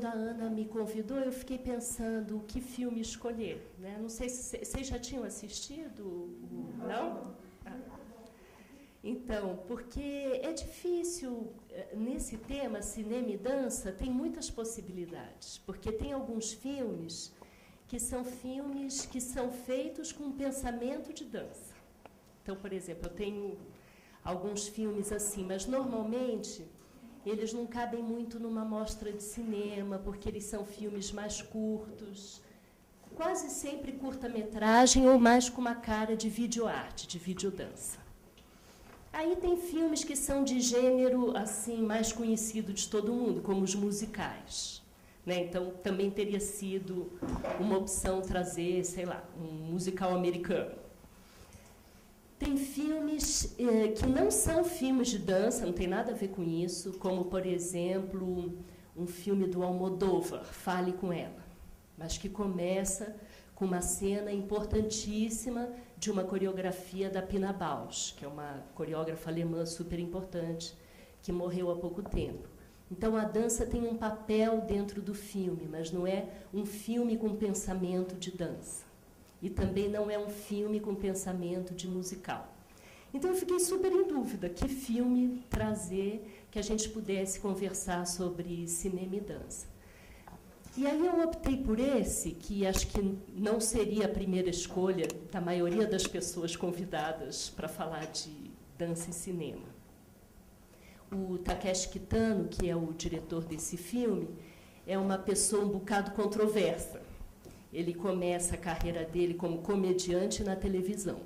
quando a Ana me convidou, eu fiquei pensando que filme escolher, né? Não sei se vocês já tinham assistido, não? Ah. Então, porque é difícil, nesse tema, cinema e dança, tem muitas possibilidades, porque tem alguns filmes que são feitos com um pensamento de dança. Então, por exemplo, eu tenho alguns filmes assim, mas normalmente eles não cabem muito numa mostra de cinema, porque eles são filmes mais curtos, quase sempre curta-metragem ou mais com uma cara de videoarte, de videodança. Aí tem filmes que são de gênero assim mais conhecido de todo mundo, como os musicais, né? Então, também teria sido uma opção trazer, sei lá, um musical americano. Tem filmes que não são filmes de dança, não tem nada a ver com isso, como, por exemplo, um filme do Almodóvar, Fale com Ela, mas que começa com uma cena importantíssima de uma coreografia da Pina Bausch, que é uma coreógrafa alemã super importante, que morreu há pouco tempo. Então, a dança tem um papel dentro do filme, mas não é um filme com pensamento de dança. E também não é um filme com pensamento de musical. Então, eu fiquei super em dúvida que filme trazer que a gente pudesse conversar sobre cinema e dança. E aí eu optei por esse, que acho que não seria a primeira escolha da maioria das pessoas convidadas para falar de dança e cinema. O Takeshi Kitano, que é o diretor desse filme, é uma pessoa um bocado controversa. Ele começa a carreira dele como comediante na televisão.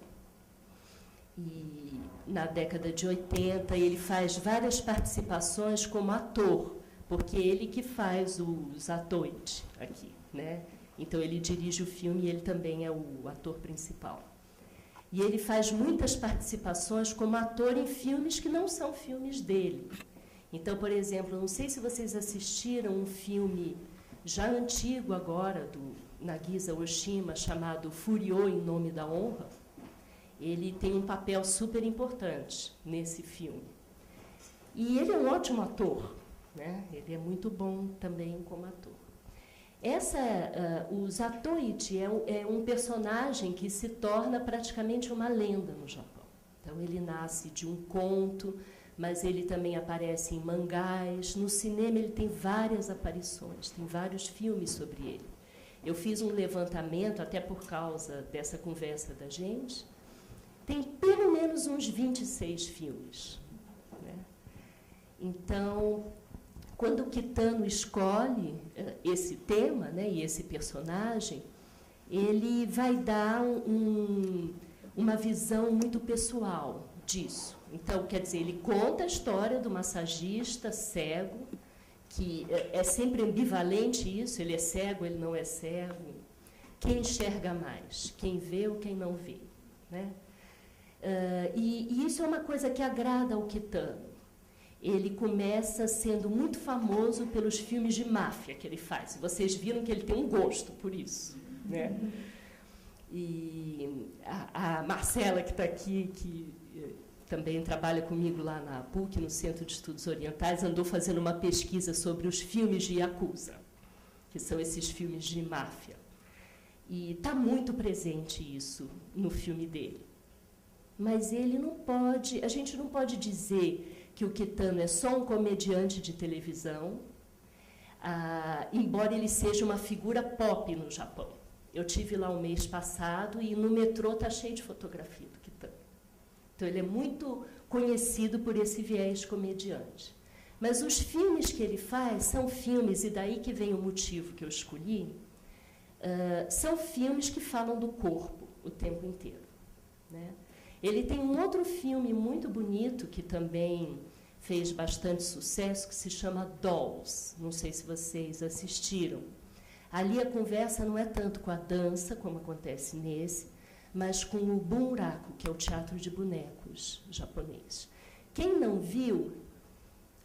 E na década de 80 ele faz várias participações como ator, porque ele que faz os atores aqui, né? Então ele dirige o filme e ele também é o ator principal. E ele faz muitas participações como ator em filmes que não são filmes dele. Então, por exemplo, não sei se vocês assistiram um filme já antigo agora, do Nagisa Oshima, chamado Furiô em Nome da Honra. Ele tem um papel super importante nesse filme. E ele é um ótimo ator, né? Ele é muito bom também como ator. O Zatoichi é um personagem que se torna praticamente uma lenda no Japão. Então, ele nasce de um conto, mas ele também aparece em mangás. No cinema, ele tem várias aparições, tem vários filmes sobre ele. Eu fiz um levantamento, até por causa dessa conversa da gente. Tem pelo menos uns 26 filmes, né? Então, quando o Kitano escolhe esse tema, né, e esse personagem, ele vai dar uma visão muito pessoal disso. Então, quer dizer, ele conta a história do massagista cego, que é sempre ambivalente isso, ele é cego, ele não é cego. Quem enxerga mais? Quem vê ou quem não vê, né? E isso é uma coisa que agrada ao Kitano. Ele começa sendo muito famoso pelos filmes de máfia que ele faz. Vocês viram que ele tem um gosto por isso, né? E a Marcela, que está aqui, que também trabalha comigo lá na PUC, no Centro de Estudos Orientais, andou fazendo uma pesquisa sobre os filmes de Yakuza, que são esses filmes de máfia. E está muito presente isso no filme dele. Mas ele não pode, a gente não pode dizer que o Kitano é só um comediante de televisão, embora ele seja uma figura pop no Japão. Eu tive lá o mês passado e no metrô está cheio de fotografia do Kitano. Então, ele é muito conhecido por esse viés comediante. Mas os filmes que ele faz são filmes, e daí que vem o motivo que eu escolhi, são filmes que falam do corpo o tempo inteiro, né? Ele tem um outro filme muito bonito, que também fez bastante sucesso, que se chama Dolls. Não sei se vocês assistiram. Ali a conversa não é tanto com a dança, como acontece nesse, mas com o bunraku, que é o teatro de bonecos japonês. Quem não viu,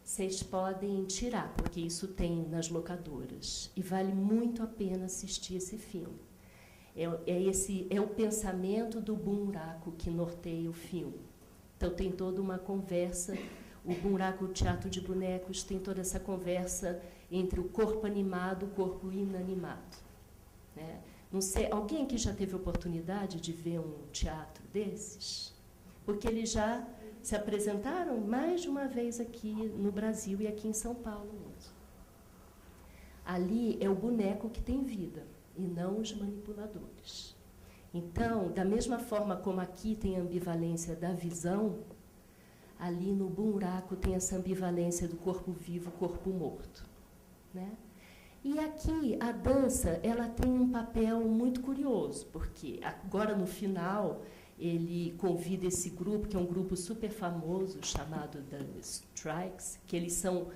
vocês podem tirar, porque isso tem nas locadoras. E vale muito a pena assistir esse filme. É o pensamento do bunraku que norteia o filme. Então, tem toda uma conversa. O bunraku, o teatro de bonecos, tem toda essa conversa entre o corpo animado e o corpo inanimado. Né? Não sei, alguém aqui já teve oportunidade de ver um teatro desses? Porque eles já se apresentaram mais de uma vez aqui no Brasil e aqui em São Paulo mesmo. Ali é o boneco que tem vida, e não os manipuladores. Então, da mesma forma como aqui tem a ambivalência da visão, ali no buraco tem essa ambivalência do corpo vivo, corpo morto. Né? E aqui a dança ela tem um papel muito curioso, porque agora no final ele convida esse grupo, que é um grupo super famoso, chamado The Strikes, que eles são,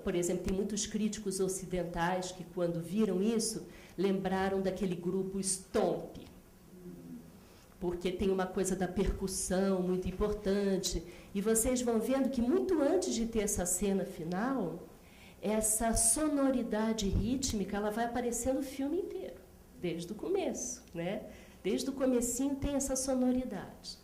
por exemplo, tem muitos críticos ocidentais que, quando viram isso, lembraram daquele grupo Stomp, porque tem uma coisa da percussão muito importante. E vocês vão vendo que, muito antes de ter essa cena final, essa sonoridade rítmica ela vai aparecer no filme inteiro, desde o começo. Né? Desde o comecinho tem essa sonoridade.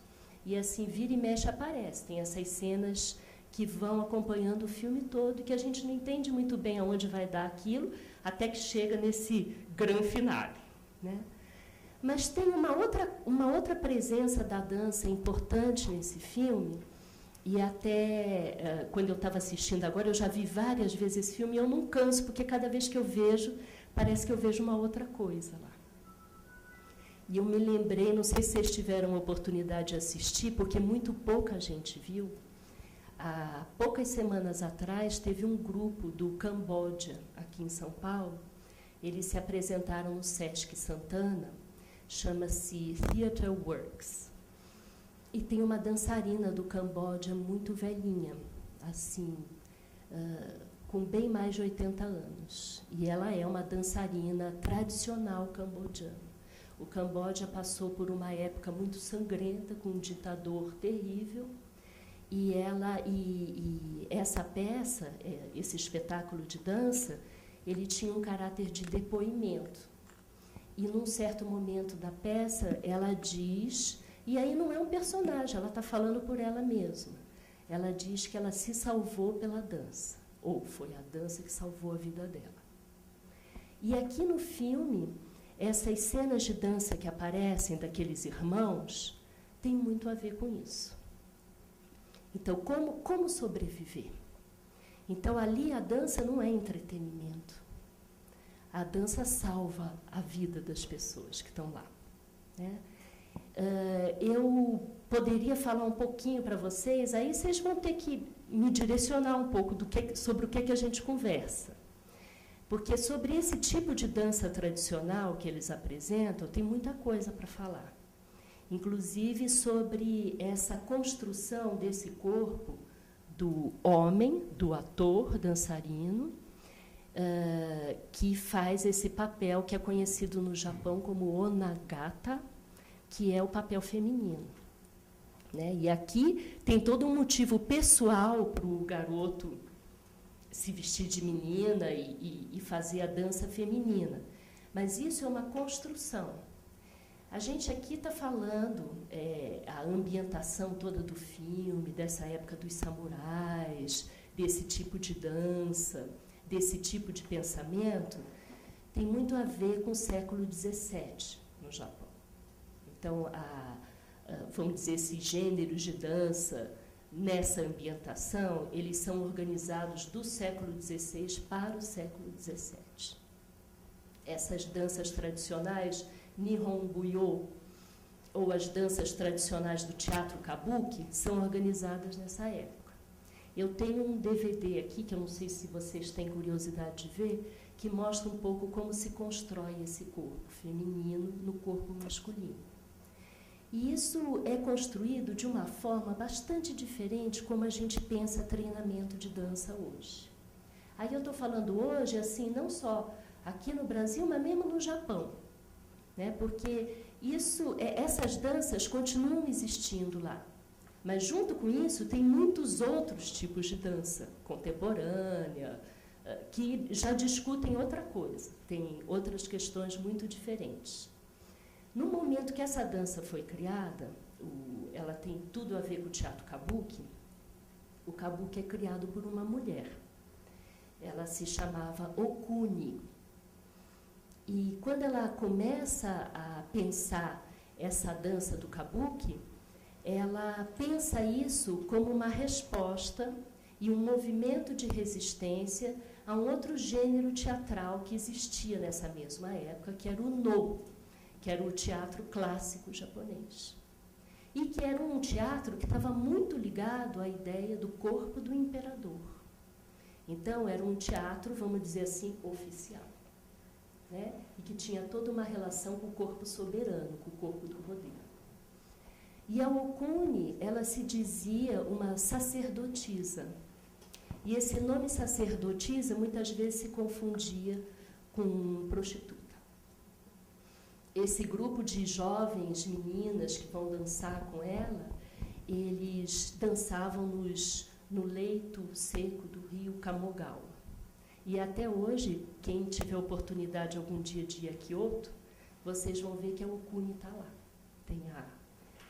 E assim, vira e mexe aparece. Tem essas cenas que vão acompanhando o filme todo, e que a gente não entende muito bem aonde vai dar aquilo, até que chega nesse grande finale. Né? Mas tem uma outra presença da dança importante nesse filme, e até quando eu estava assistindo agora, eu já vi várias vezes esse filme, e eu não canso, porque cada vez que eu vejo, parece que eu vejo uma outra coisa lá. E eu me lembrei, não sei se vocês tiveram a oportunidade de assistir, porque muito pouca gente viu. Há poucas semanas atrás, teve um grupo do Camboja, aqui em São Paulo. Eles se apresentaram no Sesc Santana, chama-se Theatre Works. E tem uma dançarina do Camboja muito velhinha, assim, com bem mais de 80 anos. E ela é uma dançarina tradicional cambodjana. O Camboja passou por uma época muito sangrenta, com um ditador terrível, e essa peça, esse espetáculo de dança, ele tinha um caráter de depoimento. E, num certo momento da peça, ela diz, e aí não é um personagem, ela está falando por ela mesma, ela diz que ela se salvou pela dança, ou foi a dança que salvou a vida dela. E aqui no filme, essas cenas de dança que aparecem daqueles irmãos têm muito a ver com isso. Então, como sobreviver? Então, ali a dança não é entretenimento. A dança salva a vida das pessoas que estão lá. Né? Eu poderia falar um pouquinho para vocês, aí vocês vão ter que me direcionar um pouco sobre o que a gente conversa. Porque sobre esse tipo de dança tradicional que eles apresentam, tem muita coisa para falar. Inclusive sobre essa construção desse corpo do homem, do ator dançarino, que faz esse papel que é conhecido no Japão como onagata, que é o papel feminino. Né? E aqui tem todo um motivo pessoal para o garoto se vestir de menina e fazer a dança feminina. Mas isso é uma construção. A gente aqui está falando a ambientação toda do filme, dessa época dos samurais, desse tipo de dança, desse tipo de pensamento, tem muito a ver com o século XVII no Japão. Então, vamos dizer, esses gêneros de dança, nessa ambientação, eles são organizados do século XVI para o século XVII. Essas danças tradicionais, Nihon-Buyo, ou as danças tradicionais do teatro kabuki, são organizadas nessa época. Eu tenho um DVD aqui, que eu não sei se vocês têm curiosidade de ver, que mostra um pouco como se constrói esse corpo feminino no corpo masculino. E isso é construído de uma forma bastante diferente como a gente pensa treinamento de dança hoje. Aí eu estou falando hoje, assim, não só aqui no Brasil, mas mesmo no Japão. Né? Porque essas danças continuam existindo lá. Mas, junto com isso, tem muitos outros tipos de dança contemporânea, que já discutem outra coisa, tem outras questões muito diferentes. No momento que essa dança foi criada, ela tem tudo a ver com o teatro kabuki. O kabuki é criado por uma mulher. Ela se chamava Okuni. E quando ela começa a pensar essa dança do kabuki, ela pensa isso como uma resposta e um movimento de resistência a um outro gênero teatral que existia nessa mesma época, que era o No, que era o teatro clássico japonês. E que era um teatro que estava muito ligado à ideia do corpo do imperador. Então, era um teatro, vamos dizer assim, oficial, né? E que tinha toda uma relação com o corpo soberano, com o corpo do poder. E a Okuni, ela se dizia uma sacerdotisa. E esse nome sacerdotisa muitas vezes se confundia com prostituta. Esse grupo de jovens meninas que vão dançar com ela, eles dançavam no leito seco do rio Kamogawa. E até hoje, quem tiver oportunidade algum dia de ir a Kyoto, vocês vão ver que a Okuni está lá. Tem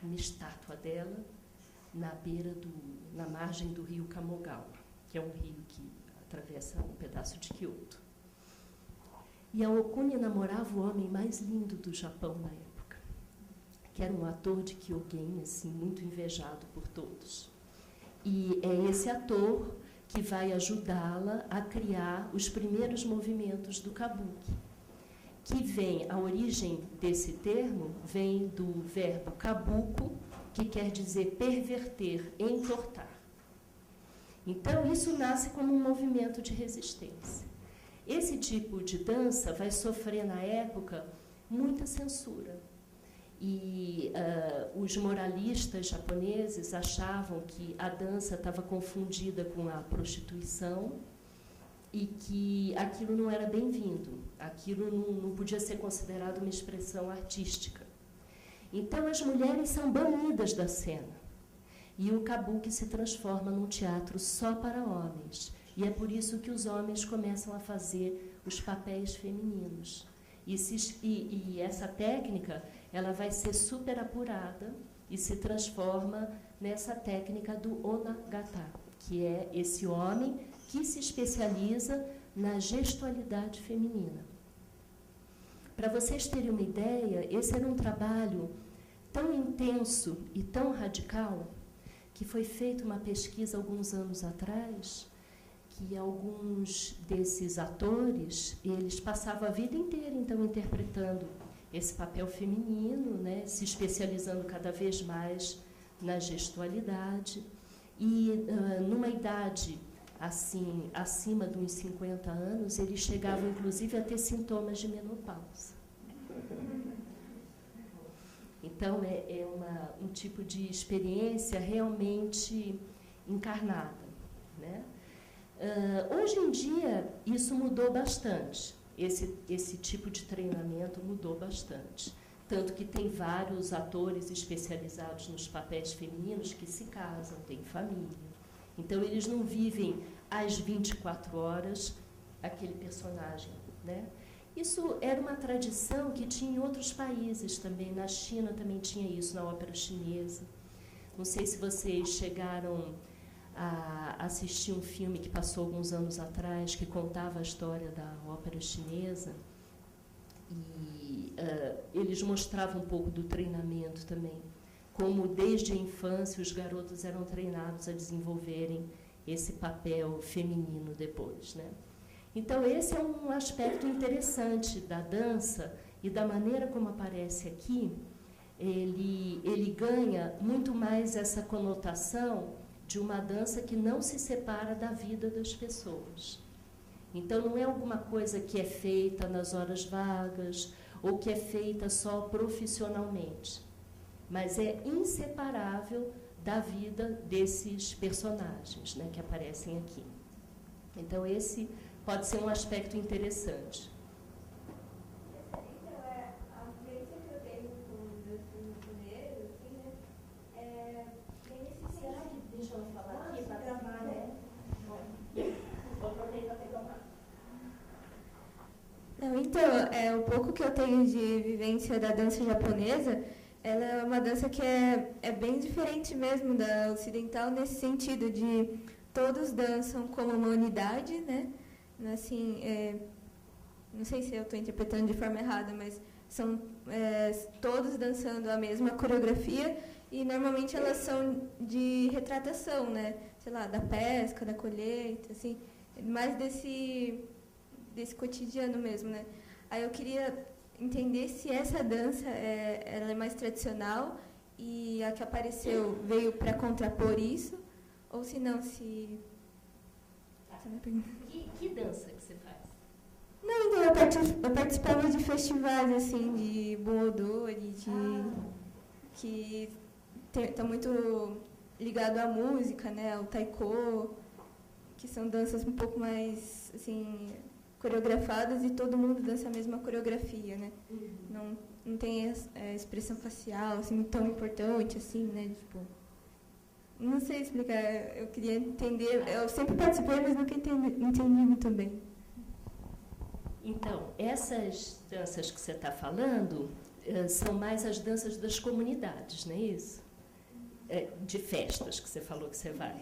uma estátua dela na margem do rio Kamogawa, que é um rio que atravessa um pedaço de Kyoto. E a Okuni namorava o homem mais lindo do Japão na época, que era um ator de Kyogen, assim, muito invejado por todos. E é esse ator que vai ajudá-la a criar os primeiros movimentos do kabuki, que vem, a origem desse termo vem do verbo kabuko, que quer dizer perverter, entortar. Então, isso nasce como um movimento de resistência. Esse tipo de dança vai sofrer, na época, muita censura. E os moralistas japoneses achavam que a dança estava confundida com a prostituição e que aquilo não era bem-vindo, aquilo não podia ser considerado uma expressão artística. Então, as mulheres são banidas da cena. E o kabuki se transforma num teatro só para homens. E é por isso que os homens começam a fazer os papéis femininos. E essa técnica, ela vai ser super apurada e se transforma nessa técnica do onagata, que é esse homem que se especializa na gestualidade feminina. Para vocês terem uma ideia, esse era um trabalho tão intenso e tão radical que foi feita uma pesquisa alguns anos atrás, que alguns desses atores, eles passavam a vida inteira, então, interpretando esse papel feminino, né, se especializando cada vez mais na gestualidade. E, numa idade, assim, acima de uns 50 anos, eles chegavam, inclusive, a ter sintomas de menopausa. Então, é um tipo de experiência realmente encarnada, né? Hoje em dia, isso mudou bastante. Esse tipo de treinamento mudou bastante. Tanto que tem vários atores especializados nos papéis femininos que se casam, têm família. Então, eles não vivem às 24 horas aquele personagem, né? Isso era uma tradição que tinha em outros países também. Na China também tinha isso, na ópera chinesa. Não sei se vocês chegaram a assistir um filme que passou alguns anos atrás, que contava a história da ópera chinesa. E eles mostravam um pouco do treinamento também, como desde a infância os garotos eram treinados a desenvolverem esse papel feminino depois, né? Então, esse é um aspecto interessante da dança e da maneira como aparece aqui. Ele ganha muito mais essa conotação de uma dança que não se separa da vida das pessoas. Então, não é alguma coisa que é feita nas horas vagas ou que é feita só profissionalmente, mas é inseparável da vida desses personagens, né, que aparecem aqui. Então, esse pode ser um aspecto interessante. A experiência que eu tenho com os meus filhos japoneses, assim, né, tem esse sentido. Deixa eu falar aqui para gravar, né? Vou aproveitar para pegar uma. Não, então, o pouco que eu tenho de vivência da dança japonesa, ela é uma dança que é bem diferente mesmo da ocidental, nesse sentido de todos dançam como uma unidade, né? assim, não sei se eu estou interpretando de forma errada, mas são todos dançando a mesma coreografia e normalmente elas são de retratação, né? Sei lá, da pesca, da colheita, assim, mais desse cotidiano mesmo, né? Aí eu queria entender se essa dança ela é mais tradicional e a que apareceu veio para contrapor isso, ou se não, se... Que dança que você faz? Não, então eu participava de festivais, assim, de Buodô, que está muito ligado à música, né, ao taiko, que são danças um pouco mais, assim, coreografadas e todo mundo dança a mesma coreografia, né? Não tem expressão facial, assim, tão importante, assim, né, tipo... Não sei explicar, eu queria entender, eu sempre participei, mas nunca entendi muito bem. Então, essas danças que você está falando são mais as danças das comunidades, não é isso? De festas que você falou que você vai.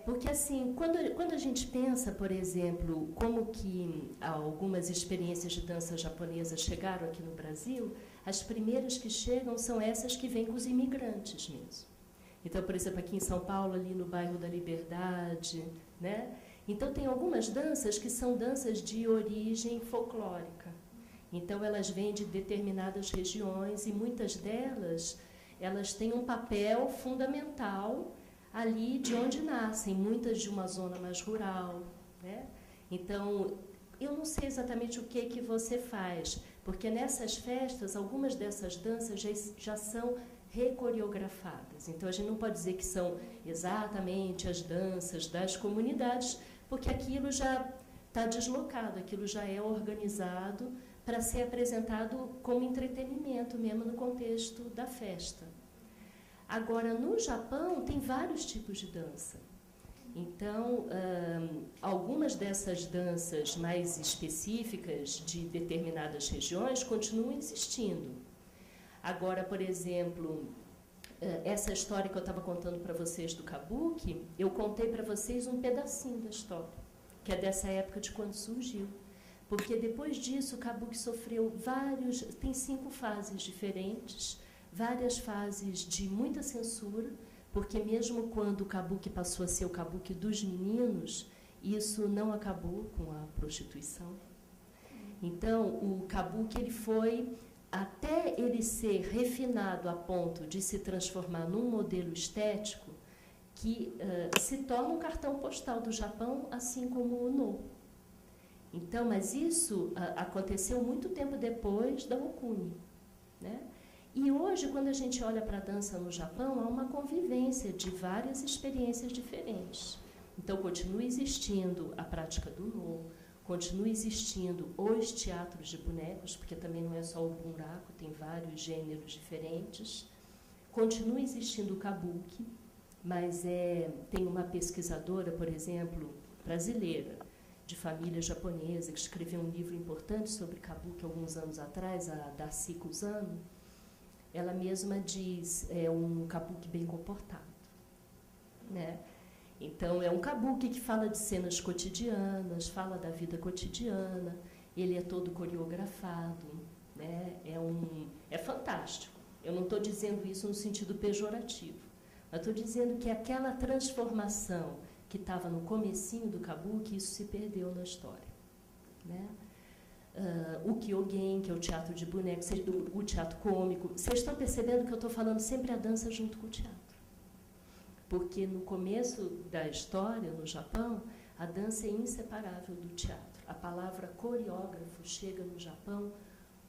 Porque assim, quando a gente pensa, por exemplo, como que algumas experiências de dança japonesa chegaram aqui no Brasil, as primeiras que chegam são essas que vêm com os imigrantes mesmo. Então, por exemplo, aqui em São Paulo, ali no bairro da Liberdade, né? Então, tem algumas danças que são danças de origem folclórica. Então, elas vêm de determinadas regiões e muitas delas, elas têm um papel fundamental ali de onde nascem, muitas de uma zona mais rural, né? Então, eu não sei exatamente o que você faz, porque nessas festas, algumas dessas danças já são recoreografadas. Então, a gente não pode dizer que são exatamente as danças das comunidades, porque aquilo já está deslocado, aquilo já é organizado para ser apresentado como entretenimento mesmo no contexto da festa. Agora, no Japão, tem vários tipos de dança. Então, algumas dessas danças mais específicas de determinadas regiões continuam existindo. Agora, por exemplo, essa história que eu estava contando para vocês do kabuki, eu contei para vocês um pedacinho da história, que é dessa época de quando surgiu. Porque depois disso, o kabuki sofreu tem 5 fases diferentes, várias fases de muita censura, porque mesmo quando o kabuki passou a ser o kabuki dos meninos, isso não acabou com a prostituição. Então, o kabuki ele foi... Até ele ser refinado a ponto de se transformar num modelo estético que se torna um cartão postal do Japão, assim como o No. Então, mas isso aconteceu muito tempo depois da Okuni, né? E hoje, quando a gente olha para a dança no Japão, há uma convivência de várias experiências diferentes. Então, continua existindo a prática do No, continua existindo os teatros de bonecos, porque também não é só o bunraku, tem vários gêneros diferentes. Continua existindo o kabuki, mas tem uma pesquisadora, por exemplo, brasileira, de família japonesa, que escreveu um livro importante sobre kabuki alguns anos atrás, a Darcy Kusano. Ela mesma diz, é um kabuki bem comportado, né? Então, é um kabuki que fala de cenas cotidianas, fala da vida cotidiana, ele é todo coreografado, né? É fantástico. Eu não estou dizendo isso no sentido pejorativo, mas estou dizendo que aquela transformação que estava no comecinho do kabuki, isso se perdeu na história, né? O Kyogen, que é o teatro de bonecos, o teatro cômico. Vocês estão percebendo que eu estou falando sempre a dança junto com o teatro? Porque no começo da história, no Japão, a dança é inseparável do teatro. A palavra coreógrafo chega no Japão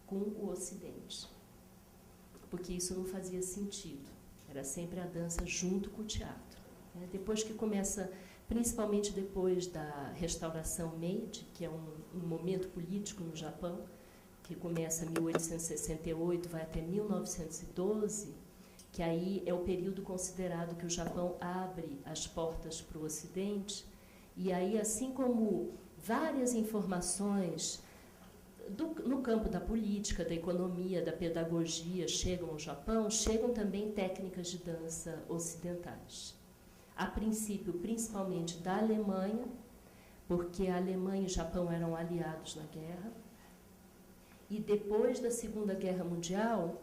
com o Ocidente, porque isso não fazia sentido. Era sempre a dança junto com o teatro, né? Depois que começa, principalmente depois da restauração Meiji, que é um momento político no Japão, que começa em 1868, vai até 1912, que aí é o período considerado que o Japão abre as portas para o Ocidente, e aí, assim como várias informações no campo da política, da economia, da pedagogia chegam ao Japão, chegam também técnicas de dança ocidentais. A princípio, principalmente da Alemanha, porque a Alemanha e o Japão eram aliados na guerra. E depois da Segunda Guerra Mundial,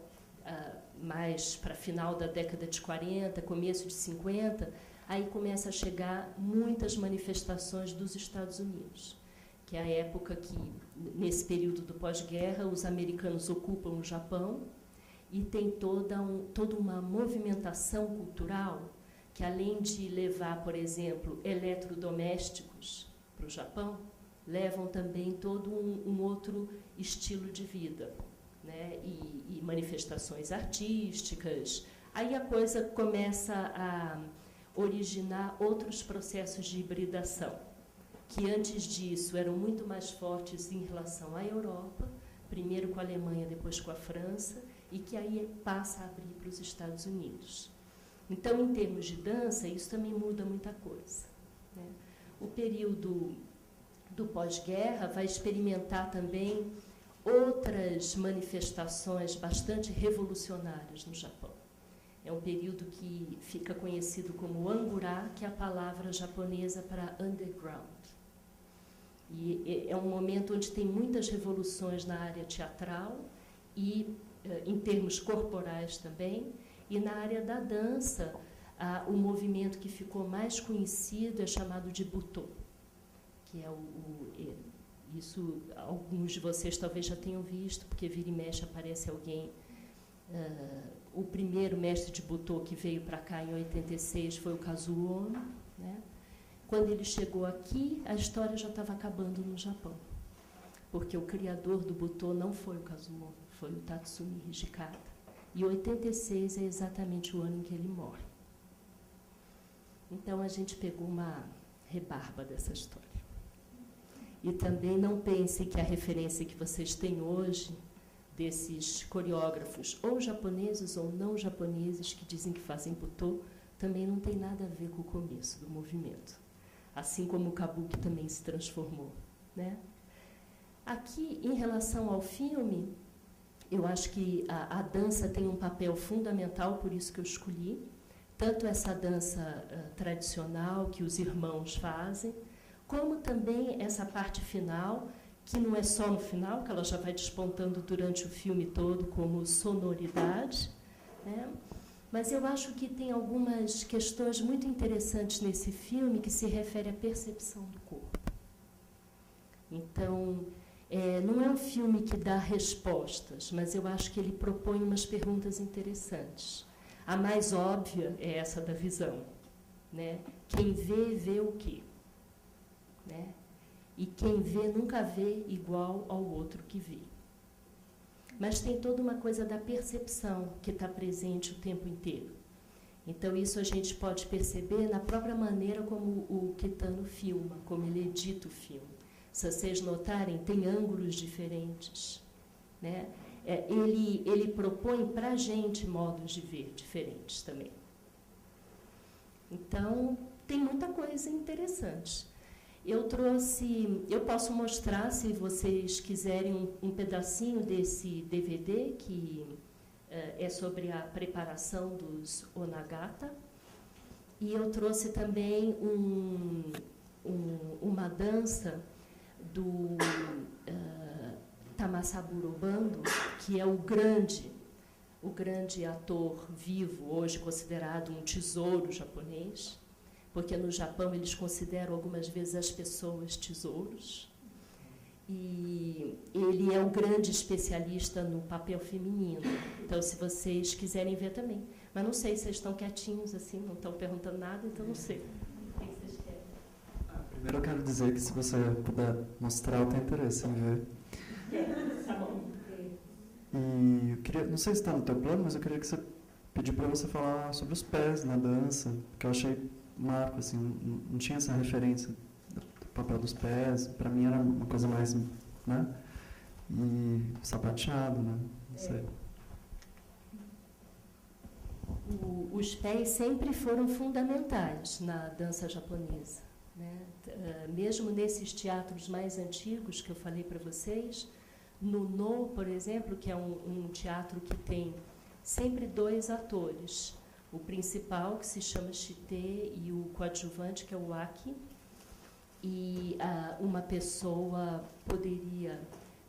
mais para final da década de 40, começo de 50, aí começa a chegar muitas manifestações dos Estados Unidos, que é a época que, nesse período do pós-guerra, os americanos ocupam o Japão e tem toda uma movimentação cultural que, além de levar, por exemplo, eletrodomésticos para o Japão, levam também todo um outro estilo de vida, né? E manifestações artísticas. Aí a coisa começa a originar outros processos de hibridação, que antes disso eram muito mais fortes em relação à Europa, primeiro com a Alemanha, depois com a França, e que aí passa a abrir para os Estados Unidos. Então, em termos de dança, isso também muda muita coisa, né? O período do pós-guerra vai experimentar também outras manifestações bastante revolucionárias no Japão. É um período que fica conhecido como Angura, que é a palavra japonesa para underground. E é um momento onde tem muitas revoluções na área teatral e em termos corporais também, e na área da dança, o movimento que ficou mais conhecido é chamado de Butô, que é isso alguns de vocês talvez já tenham visto, porque vira e mexe aparece alguém. O primeiro mestre de Butô que veio para cá em 86 foi o Kazuo Ono, né? Quando ele chegou aqui, a história já estava acabando no Japão, porque o criador do Butô não foi o Kazuo Ono, foi o Tatsumi Hijikata. E 86 é exatamente o ano em que ele morre. Então, a gente pegou uma rebarba dessa história. E também não pense que a referência que vocês têm hoje, desses coreógrafos, ou japoneses ou não japoneses, que dizem que fazem Butô, também não tem nada a ver com o começo do movimento. Assim como o Kabuki também se transformou, né? Aqui, em relação ao filme, eu acho que a dança tem um papel fundamental, por isso que eu escolhi, tanto essa dança tradicional que os irmãos fazem, como também essa parte final, que não é só no final, que ela já vai despontando durante o filme todo como sonoridade, né? Mas eu acho que tem algumas questões muito interessantes nesse filme que se refere à percepção do corpo. Então, não é um filme que dá respostas, mas eu acho que ele propõe umas perguntas interessantes. A mais óbvia é essa da visão, né? Quem vê, vê o quê? Né? E quem vê nunca vê igual ao outro que vê. Mas tem toda uma coisa da percepção que está presente o tempo inteiro. Então, isso a gente pode perceber na própria maneira como o Kitano filma, como ele edita o filme. Se vocês notarem, tem ângulos diferentes, né? Ele propõe para a gente modos de ver diferentes também. Então, tem muita coisa interessante. Eu posso mostrar, se vocês quiserem, um pedacinho desse DVD, que é sobre a preparação dos Onagata. E eu trouxe também uma dança do Tamasaburo Bando, que é o grande ator vivo, hoje considerado um tesouro japonês, porque no Japão eles consideram algumas vezes as pessoas tesouros. E ele é um grande especialista no papel feminino. Então, se vocês quiserem ver também. Mas não sei se vocês estão quietinhos assim, não estão perguntando nada, então não sei. O que vocês querem? Primeiro eu quero dizer que se você puder mostrar, eu tenho interesse em ver. Tá bom. E eu queria, não sei se está no teu plano, mas eu queria que você pedir para você falar sobre os pés na dança, que eu achei marco, assim, não tinha essa referência do papel dos pés, para mim era uma coisa mais, né, e sapateado, né, não sei. Os pés sempre foram fundamentais na dança japonesa, né? Mesmo nesses teatros mais antigos que eu falei para vocês, no No, por exemplo, que é um teatro que tem sempre 2 atores, o principal, que se chama Shite, e o coadjuvante, que é o Aki. e uma pessoa poderia,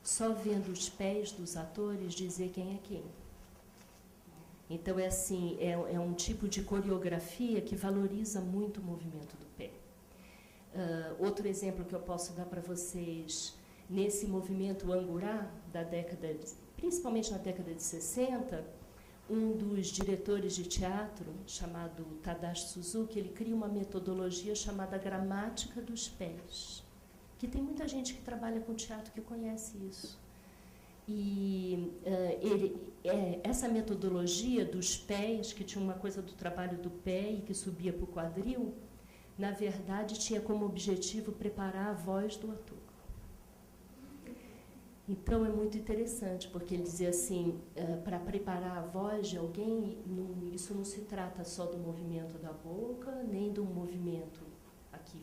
só vendo os pés dos atores, dizer quem é quem. Então, é um tipo de coreografia que valoriza muito o movimento do pé. Outro exemplo que eu posso dar para vocês, nesse movimento angurá, principalmente na década de 60, um dos diretores de teatro, chamado Tadashi Suzuki, ele cria uma metodologia chamada gramática dos pés, que tem muita gente que trabalha com teatro que conhece isso. E essa metodologia dos pés, que tinha uma coisa do trabalho do pé e que subia para o quadril, na verdade tinha como objetivo preparar a voz do ator. Então é muito interessante, porque ele dizia assim, para preparar a voz de alguém, isso não se trata só do movimento da boca, nem do movimento aqui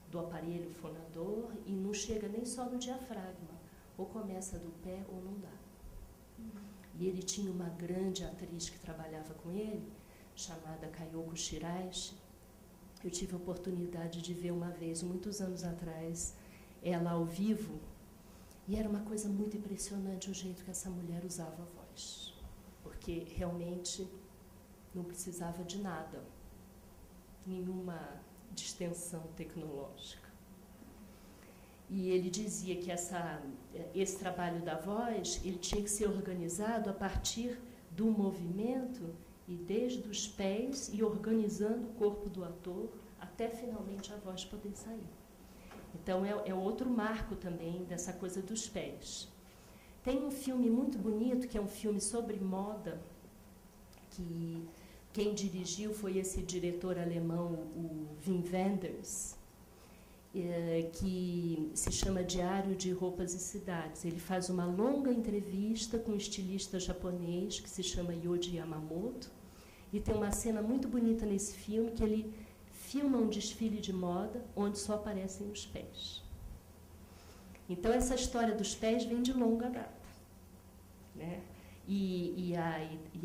do aparelho fonador, e não chega nem só no diafragma. Ou começa do pé ou não dá. E ele tinha uma grande atriz que trabalhava com ele, chamada Kayoko Shiraishi. Eu tive a oportunidade de ver uma vez, muitos anos atrás, ela ao vivo, e era uma coisa muito impressionante o jeito que essa mulher usava a voz, porque realmente não precisava de nada, nenhuma distensão tecnológica. E ele dizia que esse trabalho da voz, ele tinha que ser organizado a partir do movimento e desde os pés e organizando o corpo do ator até finalmente a voz poder sair. Então é outro marco também dessa coisa dos pés. Tem um filme muito bonito, que é um filme sobre moda, que quem dirigiu foi esse diretor alemão, o Wim Wenders, que se chama Diário de Roupas e Cidades. Ele faz uma longa entrevista com um estilista japonês que se chama Yoji Yamamoto, e tem uma cena muito bonita nesse filme que ele filma um desfile de moda onde só aparecem os pés. Então essa história dos pés vem de longa data, né? E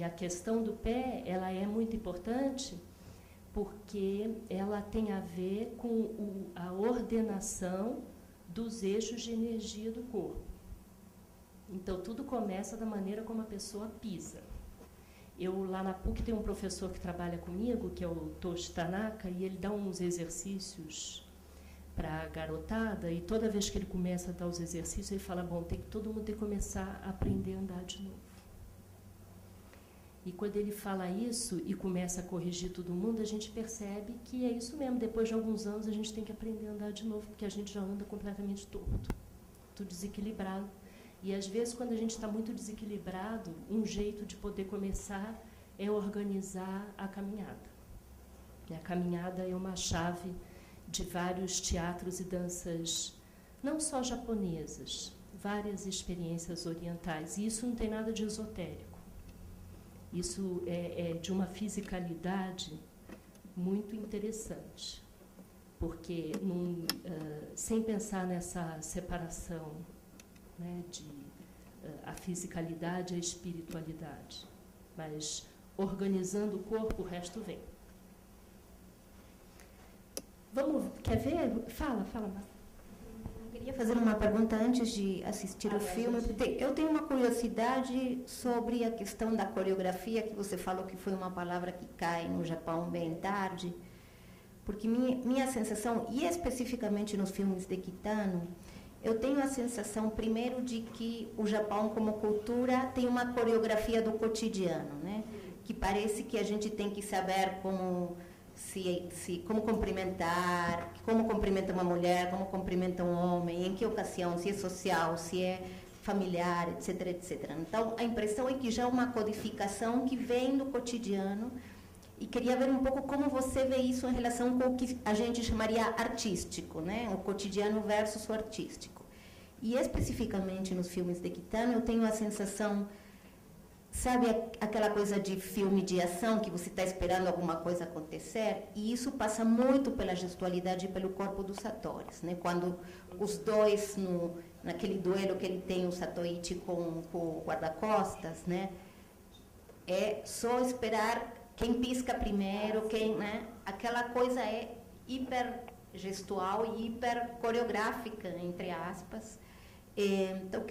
a questão do pé, ela é muito importante porque ela tem a ver com a ordenação dos eixos de energia do corpo. Então, tudo começa da maneira como a pessoa pisa. Lá na PUC tem um professor que trabalha comigo, que é o Toshi Tanaka, e ele dá uns exercícios para a garotada, e toda vez que ele começa a dar os exercícios, ele fala, bom, todo mundo tem que começar a aprender a andar de novo. E quando ele fala isso e começa a corrigir todo mundo, a gente percebe que é isso mesmo. Depois de alguns anos, a gente tem que aprender a andar de novo, porque a gente já anda completamente torto, tudo desequilibrado. E, às vezes, quando a gente está muito desequilibrado, um jeito de poder começar é organizar a caminhada. E a caminhada é uma chave de vários teatros e danças, não só japonesas, várias experiências orientais. E isso não tem nada de esotérico. Isso é de uma fisicalidade muito interessante, porque sem pensar nessa separação, né, de a fisicalidade e a espiritualidade, mas organizando o corpo, o resto vem. Quer ver? Fala, Marta. Eu queria fazer uma pergunta antes de assistir o filme. Eu tenho uma curiosidade sobre a questão da coreografia, que você falou que foi uma palavra que cai no Japão bem tarde, porque minha sensação, e especificamente nos filmes de Kitano, eu tenho a sensação, primeiro, de que o Japão, como cultura, tem uma coreografia do cotidiano, né? Que parece que a gente tem que saber como como cumprimentar, como cumprimenta uma mulher, como cumprimenta um homem, em que ocasião, se é social, se é familiar, etc, etc. Então, a impressão é que já é uma codificação que vem do cotidiano, e queria ver um pouco como você vê isso em relação com o que a gente chamaria artístico, né? O cotidiano versus o artístico. E, especificamente, nos filmes de Kitano, eu tenho a sensação, sabe aquela coisa de filme de ação, que você está esperando alguma coisa acontecer? E isso passa muito pela gestualidade e pelo corpo dos atores, né? Quando os dois, naquele duelo que ele tem, o Satoichi com o guarda-costas, né? É só esperar quem pisca primeiro, né? Aquela coisa é hiper gestual e hiper coreográfica, entre aspas. Então,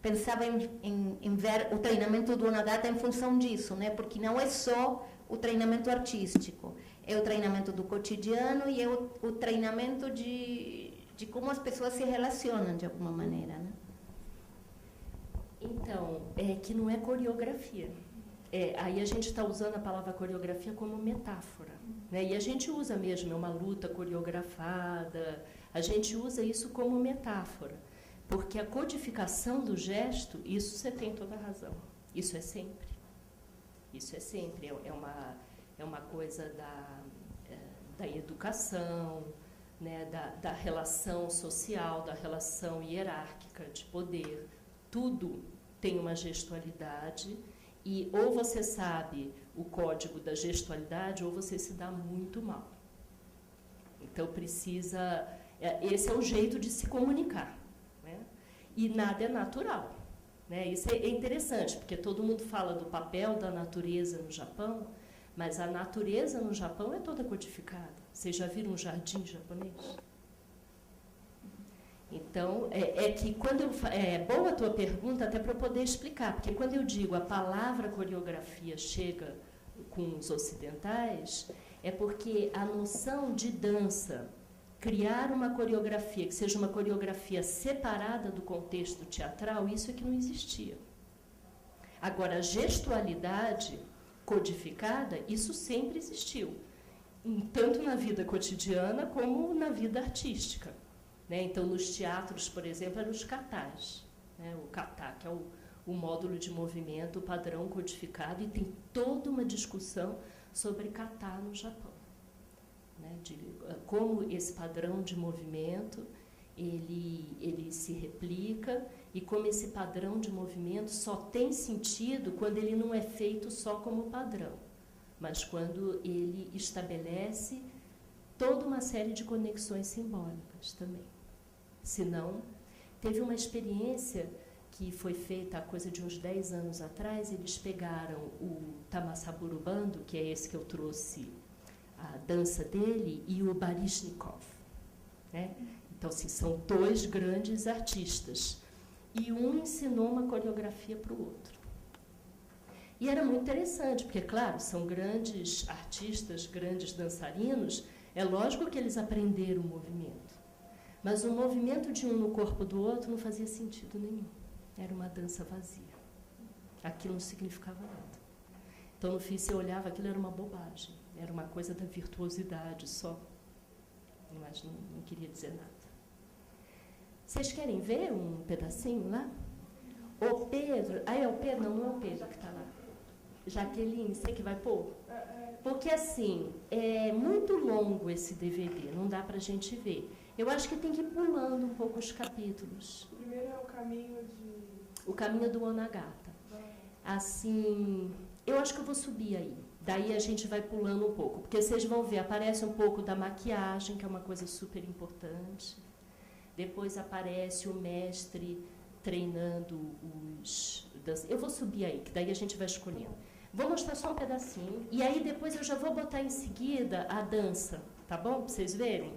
pensava em ver o treinamento do Onagata em função disso, né? Porque não é só o treinamento artístico, é o treinamento do cotidiano e é o treinamento de como as pessoas se relacionam de alguma maneira, né? Então, é que não é coreografia. Aí a gente está usando a palavra coreografia como metáfora, né? E a gente usa mesmo, é uma luta coreografada, a gente usa isso como metáfora, porque a codificação do gesto, isso você tem toda a razão, isso é sempre. Isso é sempre, é uma coisa da educação, né, da relação social, da relação hierárquica de poder. Tudo tem uma gestualidade e ou você sabe o código da gestualidade ou você se dá muito mal. Então, esse é o jeito de se comunicar, né? E nada é natural. Né? Isso é interessante, porque todo mundo fala do papel da natureza no Japão, mas a natureza no Japão é toda codificada. Vocês já viram um jardim japonês? Então, é boa a tua pergunta até para eu poder explicar, porque quando eu digo a palavra coreografia chega com os ocidentais, é porque a noção de dança, criar uma coreografia que seja uma coreografia separada do contexto teatral, isso é que não existia. Agora, a gestualidade codificada, isso sempre existiu, tanto na vida cotidiana como na vida artística. Né? Então, nos teatros, por exemplo, eram os katas. Né? O kata, que é o módulo de movimento padrão codificado, e tem toda uma discussão sobre kata no Japão. Né, de como esse padrão de movimento ele se replica e como esse padrão de movimento só tem sentido quando ele não é feito só como padrão, mas quando ele estabelece toda uma série de conexões simbólicas também. Senão, teve uma experiência que foi feita há coisa de uns 10 anos atrás, eles pegaram o Tamasaburo Bando, que é esse que eu trouxe a dança dele, e o Baryshnikov. Né? Então, assim, são dois grandes artistas. E um ensinou uma coreografia para o outro. E era muito interessante, porque, claro, são grandes artistas, grandes dançarinos, é lógico que eles aprenderam o movimento. Mas o movimento de um no corpo do outro não fazia sentido nenhum. Era uma dança vazia. Aquilo não significava nada. Então, no fim, se eu olhava, aquilo era uma bobagem. Era uma coisa da virtuosidade só. Mas não queria dizer nada. Vocês querem ver um pedacinho lá? O Pedro... Ah, é o Pedro? Não é o Pedro que está lá. Jaqueline, você que vai pôr? Porque, assim, é muito longo esse DVD, não dá para a gente ver. Eu acho que tem que ir pulando um pouco os capítulos. O primeiro é o caminho O caminho do Onagata. Assim, eu acho que eu vou subir aí. Daí a gente vai pulando um pouco, porque vocês vão ver, aparece um pouco da maquiagem, que é uma coisa super importante. Depois aparece o mestre treinando os dançantes. Eu vou subir aí, que daí a gente vai escolhendo. Vou mostrar só um pedacinho, e aí depois eu já vou botar em seguida a dança, tá bom? Para vocês verem.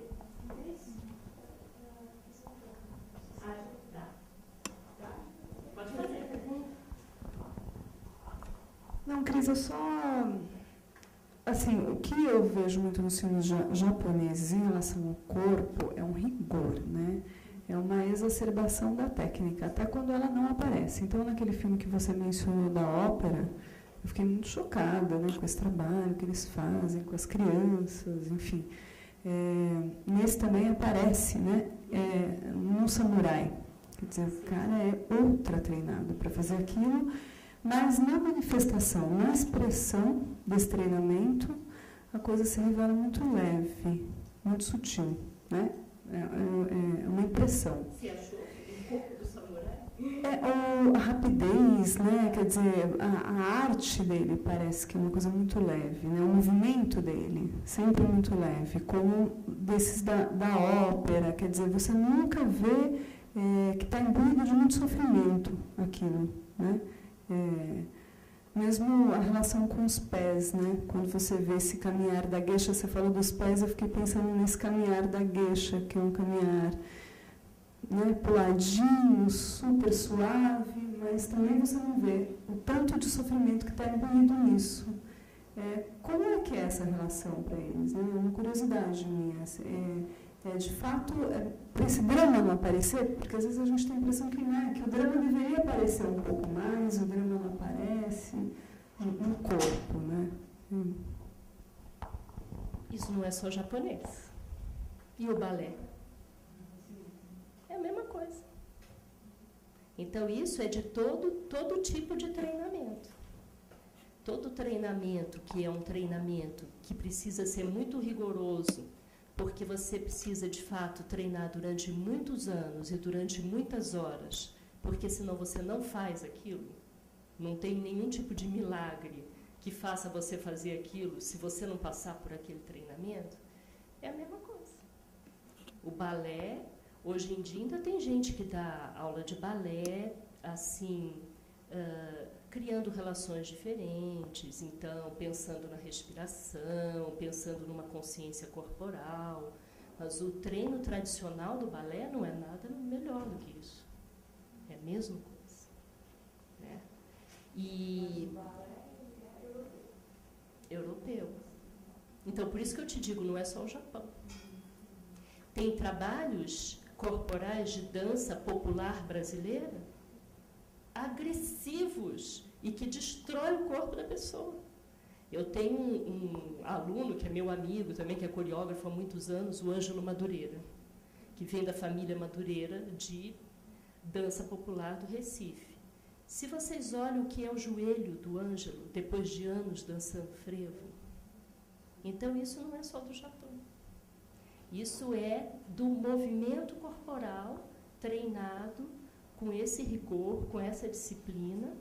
Pode fazer. Não, Cris, eu só... Assim, o que eu vejo muito nos filmes japoneses em relação ao corpo é um rigor, né? É uma exacerbação da técnica, até quando ela não aparece. Então, naquele filme que você mencionou da ópera, eu fiquei muito chocada, né, com esse trabalho que eles fazem com as crianças, enfim. Nesse também aparece, né, um samurai. Quer dizer, o cara é ultra treinado para fazer aquilo, mas na manifestação, na expressão desse treinamento, a coisa se revela muito leve, muito sutil, né? É uma impressão. Você achou o corpo do samurai? A rapidez, né? Quer dizer, a arte dele parece que é uma coisa muito leve, né? O movimento dele, sempre muito leve, como desses da ópera. Quer dizer, você nunca vê que está imbuído de muito sofrimento aquilo, né? mesmo a relação com os pés, né? Quando você vê esse caminhar da geisha, você falou dos pés, eu fiquei pensando nesse caminhar da geisha, que é um caminhar, né, puladinho, super suave, mas também você não vê o tanto de sofrimento que está imbuído nisso. Como é que é essa relação para eles? Né? É uma curiosidade minha. De fato, para esse drama não aparecer, porque às vezes a gente tem a impressão que, né, que o drama deveria aparecer um pouco mais, o drama não aparece no corpo, né? Isso não é só japonês. E o balé? É a mesma coisa. Então, isso é de todo tipo de treinamento. Todo treinamento que é um treinamento que precisa ser muito rigoroso, porque você precisa, de fato, treinar durante muitos anos e durante muitas horas, porque senão você não faz aquilo, não tem nenhum tipo de milagre que faça você fazer aquilo se você não passar por aquele treinamento, é a mesma coisa. O balé, hoje em dia ainda tem gente que dá aula de balé, assim, criando relações diferentes, então, pensando na respiração, pensando numa consciência corporal. Mas o treino tradicional do balé não é nada melhor do que isso. É a mesma coisa. Né? E europeu. Então, por isso que eu te digo, não é só o Japão. Tem trabalhos corporais de dança popular brasileira agressivos e que destrói o corpo da pessoa. Eu tenho um aluno que é meu amigo também, que é coreógrafo há muitos anos, o Ângelo Madureira, que vem da família Madureira de dança popular do Recife. Se vocês olham o que é o joelho do Ângelo, depois de anos dançando frevo, então isso não é só do Japão. Isso é do movimento corporal treinado com esse rigor, com essa disciplina,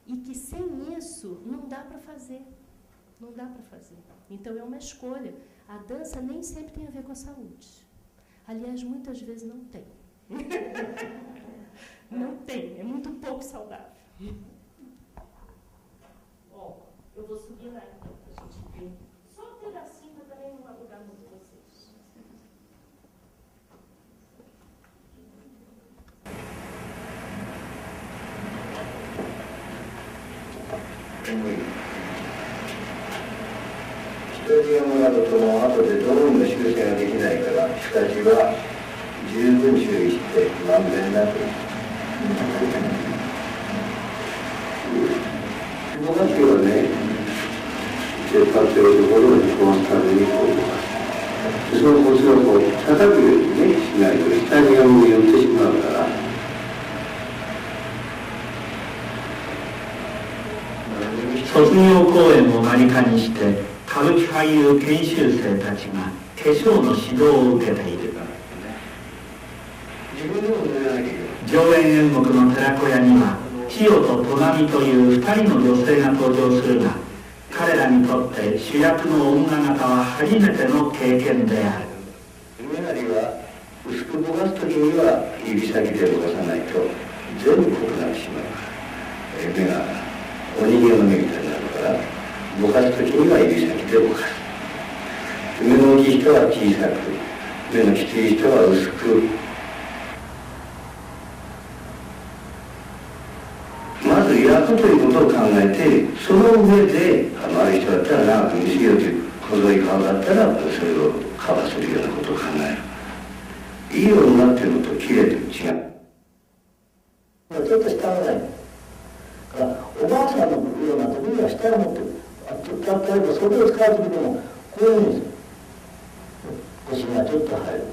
e que sem isso não dá para fazer. Não dá para fazer. Então é uma escolha. A dança nem sempre tem a ver com a saúde. Aliás, muitas vezes não tem. Não tem, é muito pouco saudável. Bom, eu vou subir lá então para a gente ver. Só um pedacinho para também não alugar muito vocês.一人が学ぶとも後でどうにも修正ができないから人たちは十分注意してまんべんなく僕たちはね出発するところにこうためにこうその腰をこう叩くようにねしないと下に寄ってしまうから卒業公演を間近にして歌舞伎俳優研修生たちが化粧の指導を受けている。上演演目の寺子屋には千代と戸波という2人の女性が登場するが、彼らにとって主役の女方は初めての経験である。目なりは薄くぼかす時には指先でぼかさないと全部濃くなってしまう。目がお人形の目みたいになるからぼかす時には指先でぼかす。目の大きい人は小さく、目のきつい人は薄く。まず焼くということを考えて、その上である人だったら長く見せようという細い顔だったらそれをカバーするようなことを考える。いいようになってるのと綺麗と違う。ちょっと下のラインおばあさんのような時には下を持ってる。例えば袖を使う時でもこういうんですよ。腰がちょっと入る、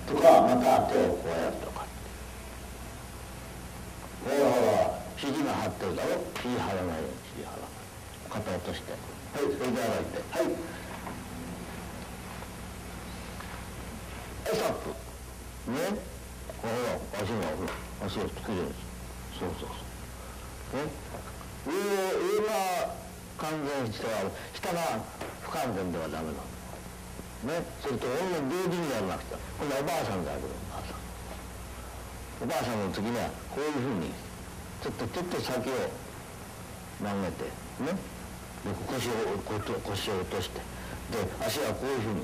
とかまた手をこうやるとか。ほらほら肘が張ってるだろ。肘張らないように肘張らない。肩落として、はいそれで洗いて、はいストップね。ほら足をつけるんです。そうそうそうね。上が完全しては下が不完全ではダメなのね。それと同じ同時にやらなくては今度はおばあさんだけどおばあさんの時にはこういうふうにちょっと先を曲げてね、で腰を落として、で足はこういうふうに、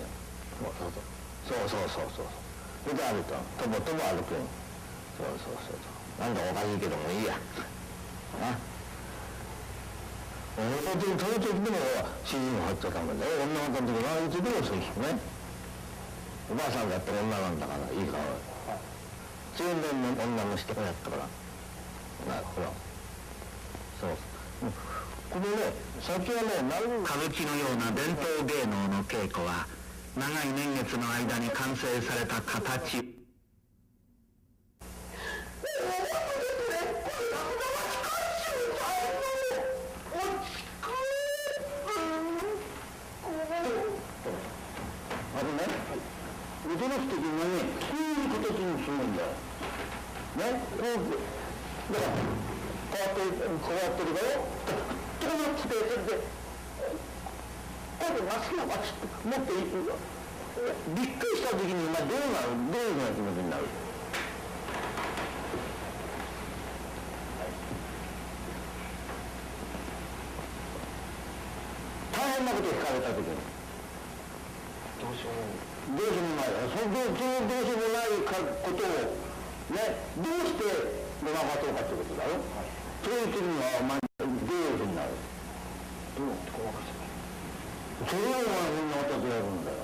そうそれで歩いたの、とぼとぼ歩くように、そうなんだおかしいけどもいいやな。その時でも指示も入っちゃったんだよ。女の子の時はいつでもそうですね。おばあさんだったら女なんだからいいから中年の女の人がやったからなるほど。そうこれね、先はね、歌舞伎のような伝統芸能の稽古は長い年月の間に完成された形。驚く時にはね、こういう形にするんだよ。ね、こうだからこうやってるから、となってそれで今度まっすぐ持っていく。びっくりした時にどういうふうな気持ちになる？大変なことを聞かれた時にどうしようもないよ。そのどうしようもないことをね、どうしてごまかそうかってことだろ。そういう時にはお前どういうふうになる？どうやってごまかせばいい？それをお前みんな私がやるんだよ。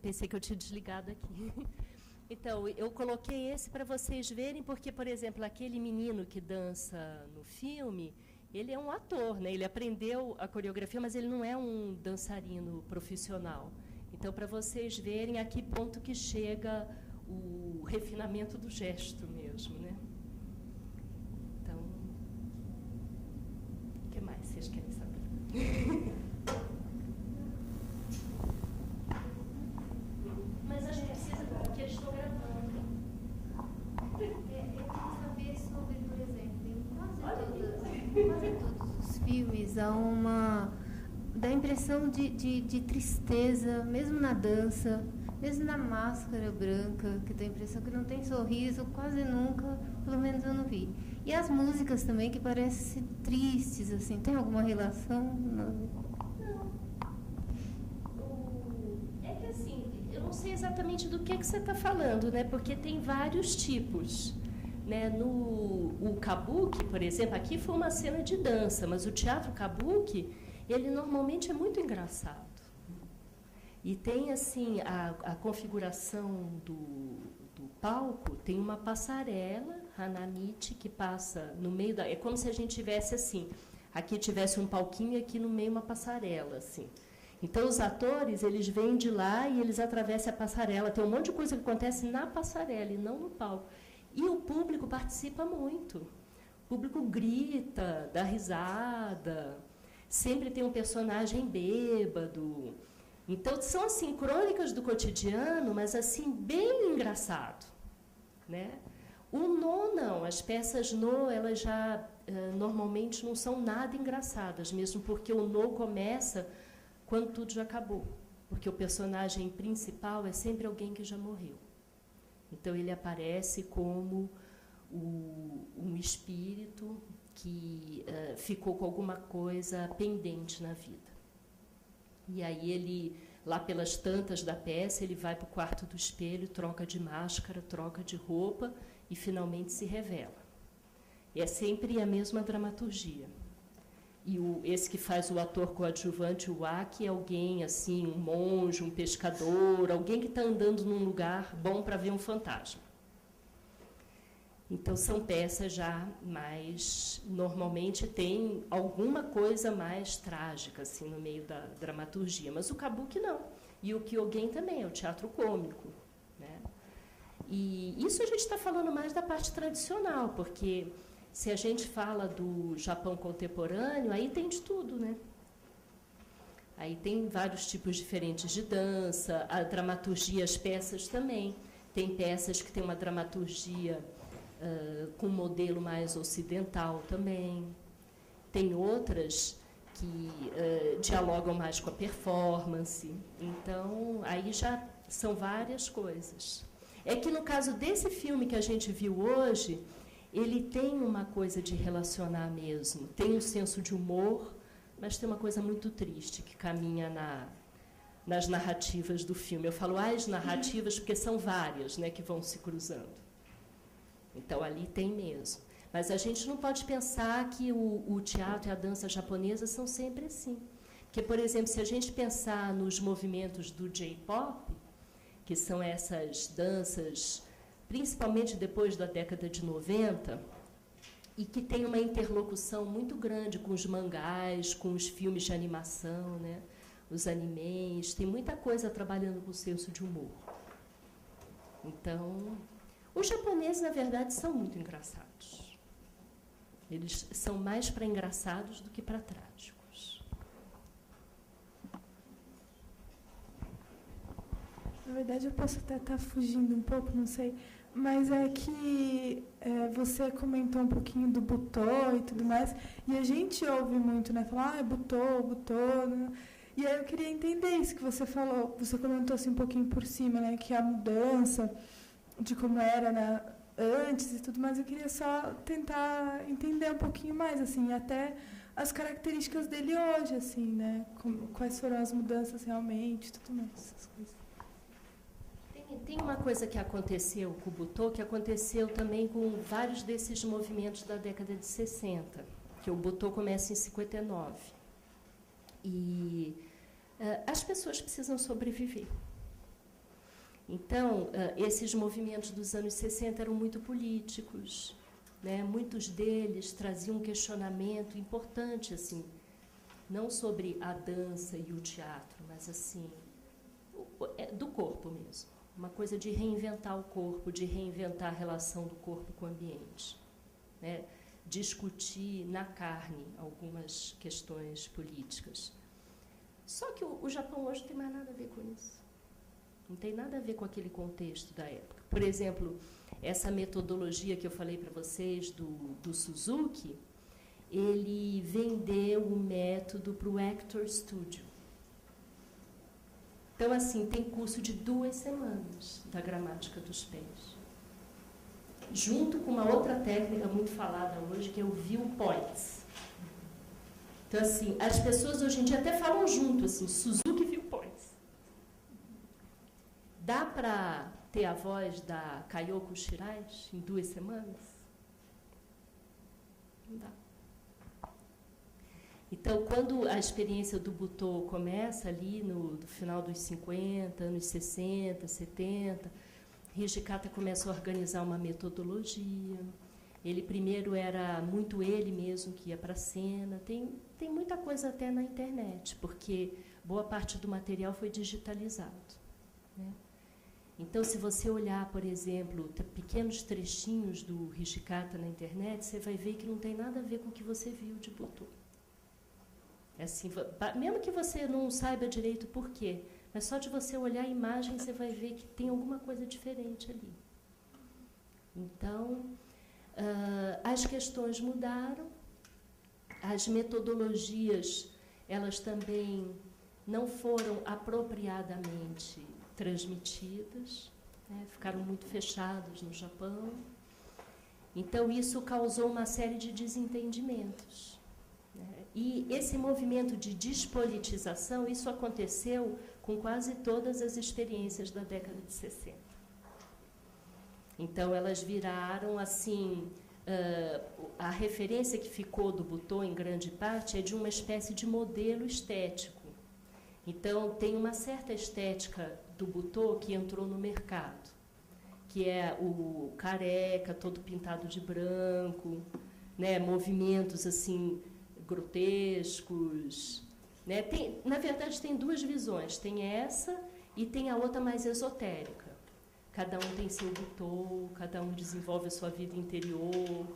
pensei que eu tinha desligado aqui. Então, eu coloquei esse para vocês verem, porque, por exemplo, aquele menino que dança no filme, ele é um ator, né? Ele aprendeu a coreografia, mas ele não é um dançarino profissional. Então, para vocês verem a que ponto que chega o refinamento do gesto mesmo, né? Então, o que mais vocês querem saber? Mas a gente precisa, porque eles estão gravando. Eu queria saber sobre, por exemplo, em quase todos os filmes dá a impressão de tristeza, mesmo na dança, mesmo na Máscara Branca, que dá a impressão que não tem sorriso, quase nunca, pelo menos eu não vi. E as músicas também, que parecem tristes, assim, tem alguma relação? Não. Eu não sei exatamente do que você está falando, né? Porque tem vários tipos. Né? O kabuki, por exemplo, aqui foi uma cena de dança, mas o teatro kabuki, ele normalmente é muito engraçado. E tem, assim, a configuração do palco, tem uma passarela, hanamichi, que passa no meio da... É como se a gente tivesse, assim, aqui tivesse um palquinho e aqui no meio uma passarela, assim. Então, os atores, eles vêm de lá e eles atravessam a passarela. Tem um monte de coisa que acontece na passarela e não no palco. E o público participa muito. O público grita, dá risada. Sempre tem um personagem bêbado. Então, são, assim, crônicas do cotidiano, mas, assim, bem engraçado. Né? O no, não. As peças no, elas já, normalmente, não são nada engraçadas, mesmo porque o no começa... quando tudo já acabou, porque o personagem principal é sempre alguém que já morreu. Então, ele aparece como um espírito que ficou com alguma coisa pendente na vida. E aí, ele, lá pelas tantas da peça, ele vai para o quarto do espelho, troca de máscara, troca de roupa e, finalmente, se revela. E é sempre a mesma dramaturgia. E esse que faz o ator coadjuvante, o Aki, é alguém, assim, um monge, um pescador, alguém que está andando num lugar bom para ver um fantasma. Então, são peças já mais... Normalmente tem alguma coisa mais trágica, assim, no meio da dramaturgia. Mas o kabuki não. E o kyogen também, é o teatro cômico. Né? E isso a gente está falando mais da parte tradicional, porque... se a gente fala do Japão contemporâneo, aí tem de tudo, né? Aí tem vários tipos diferentes de dança, a dramaturgia, as peças também. Tem peças que têm uma dramaturgia com um modelo mais ocidental também. Tem outras que dialogam mais com a performance. Então, aí já são várias coisas. É que, no caso desse filme que a gente viu hoje... ele tem uma coisa de relacionar mesmo, tem um senso de humor, mas tem uma coisa muito triste que caminha nas narrativas do filme. Eu falo as narrativas porque são várias, né, que vão se cruzando. Então, ali tem mesmo. Mas a gente não pode pensar que o teatro e a dança japonesa são sempre assim. Porque, por exemplo, se a gente pensar nos movimentos do J-pop, que são essas danças... principalmente depois da década de 90, e que tem uma interlocução muito grande com os mangás, com os filmes de animação, né? Os animes, tem muita coisa trabalhando com o senso de humor. Então, os japoneses, na verdade, são muito engraçados. Eles são mais para engraçados do que para trágicos. Na verdade, eu posso até estar fugindo um pouco, não sei... Mas é que você comentou um pouquinho do Butô e tudo mais, e a gente ouve muito, né? Falar, Butô, né? E aí eu queria entender isso que você falou. Você comentou assim um pouquinho por cima, né? Que a mudança de como era, né, antes e tudo mais. Eu queria só tentar entender um pouquinho mais, assim, até as características dele hoje, assim, né? Quais foram as mudanças realmente, tudo mais, essas coisas. Tem uma coisa que aconteceu com o Butô, que aconteceu também com vários desses movimentos da década de 60, que o Butô começa em 59. E as pessoas precisam sobreviver. Então, esses movimentos dos anos 60 eram muito políticos, né? Muitos deles traziam um questionamento importante, assim, não sobre a dança e o teatro, mas assim, do corpo mesmo. Uma coisa de reinventar o corpo, de reinventar a relação do corpo com o ambiente, né? Discutir na carne algumas questões políticas. Só que o Japão hoje não tem mais nada a ver com isso. Não tem nada a ver com aquele contexto da época. Por exemplo, essa metodologia que eu falei para vocês do Suzuki, ele vendeu o método para o Actor Studio. Então, assim, tem curso de 2 semanas da gramática dos pés. Junto com uma outra técnica muito falada hoje, que é o viewpoints. Então, assim, as pessoas hoje em dia até falam junto, assim, Suzuki viewpoints. Dá para ter a voz da Kayoko Shirai em 2 semanas? Não dá. Então, quando a experiência do Butô começa ali no final dos 50, anos 60, 70, Hijikata começa a organizar uma metodologia. Ele primeiro era muito ele mesmo que ia para a cena. Tem muita coisa até na internet, porque boa parte do material foi digitalizado, né? Então, se você olhar, por exemplo, pequenos trechinhos do Hijikata na internet, você vai ver que não tem nada a ver com o que você viu de Butô. Assim, mesmo que você não saiba direito por quê, mas só de você olhar a imagem, você vai ver que tem alguma coisa diferente ali. Então, as questões mudaram, as metodologias, elas também não foram apropriadamente transmitidas, né, ficaram muito fechados no Japão. Então, isso causou uma série de desentendimentos. E esse movimento de despolitização, isso aconteceu com quase todas as experiências da década de 60. Então, elas viraram, assim, a referência que ficou do Butô, em grande parte, é de uma espécie de modelo estético. Então, tem uma certa estética do Butô que entrou no mercado, que é o careca, todo pintado de branco, né, movimentos, assim, grotescos, né? Na verdade, tem 2 visões. Tem essa e tem a outra mais esotérica. Cada um tem seu Butô, cada um desenvolve a sua vida interior.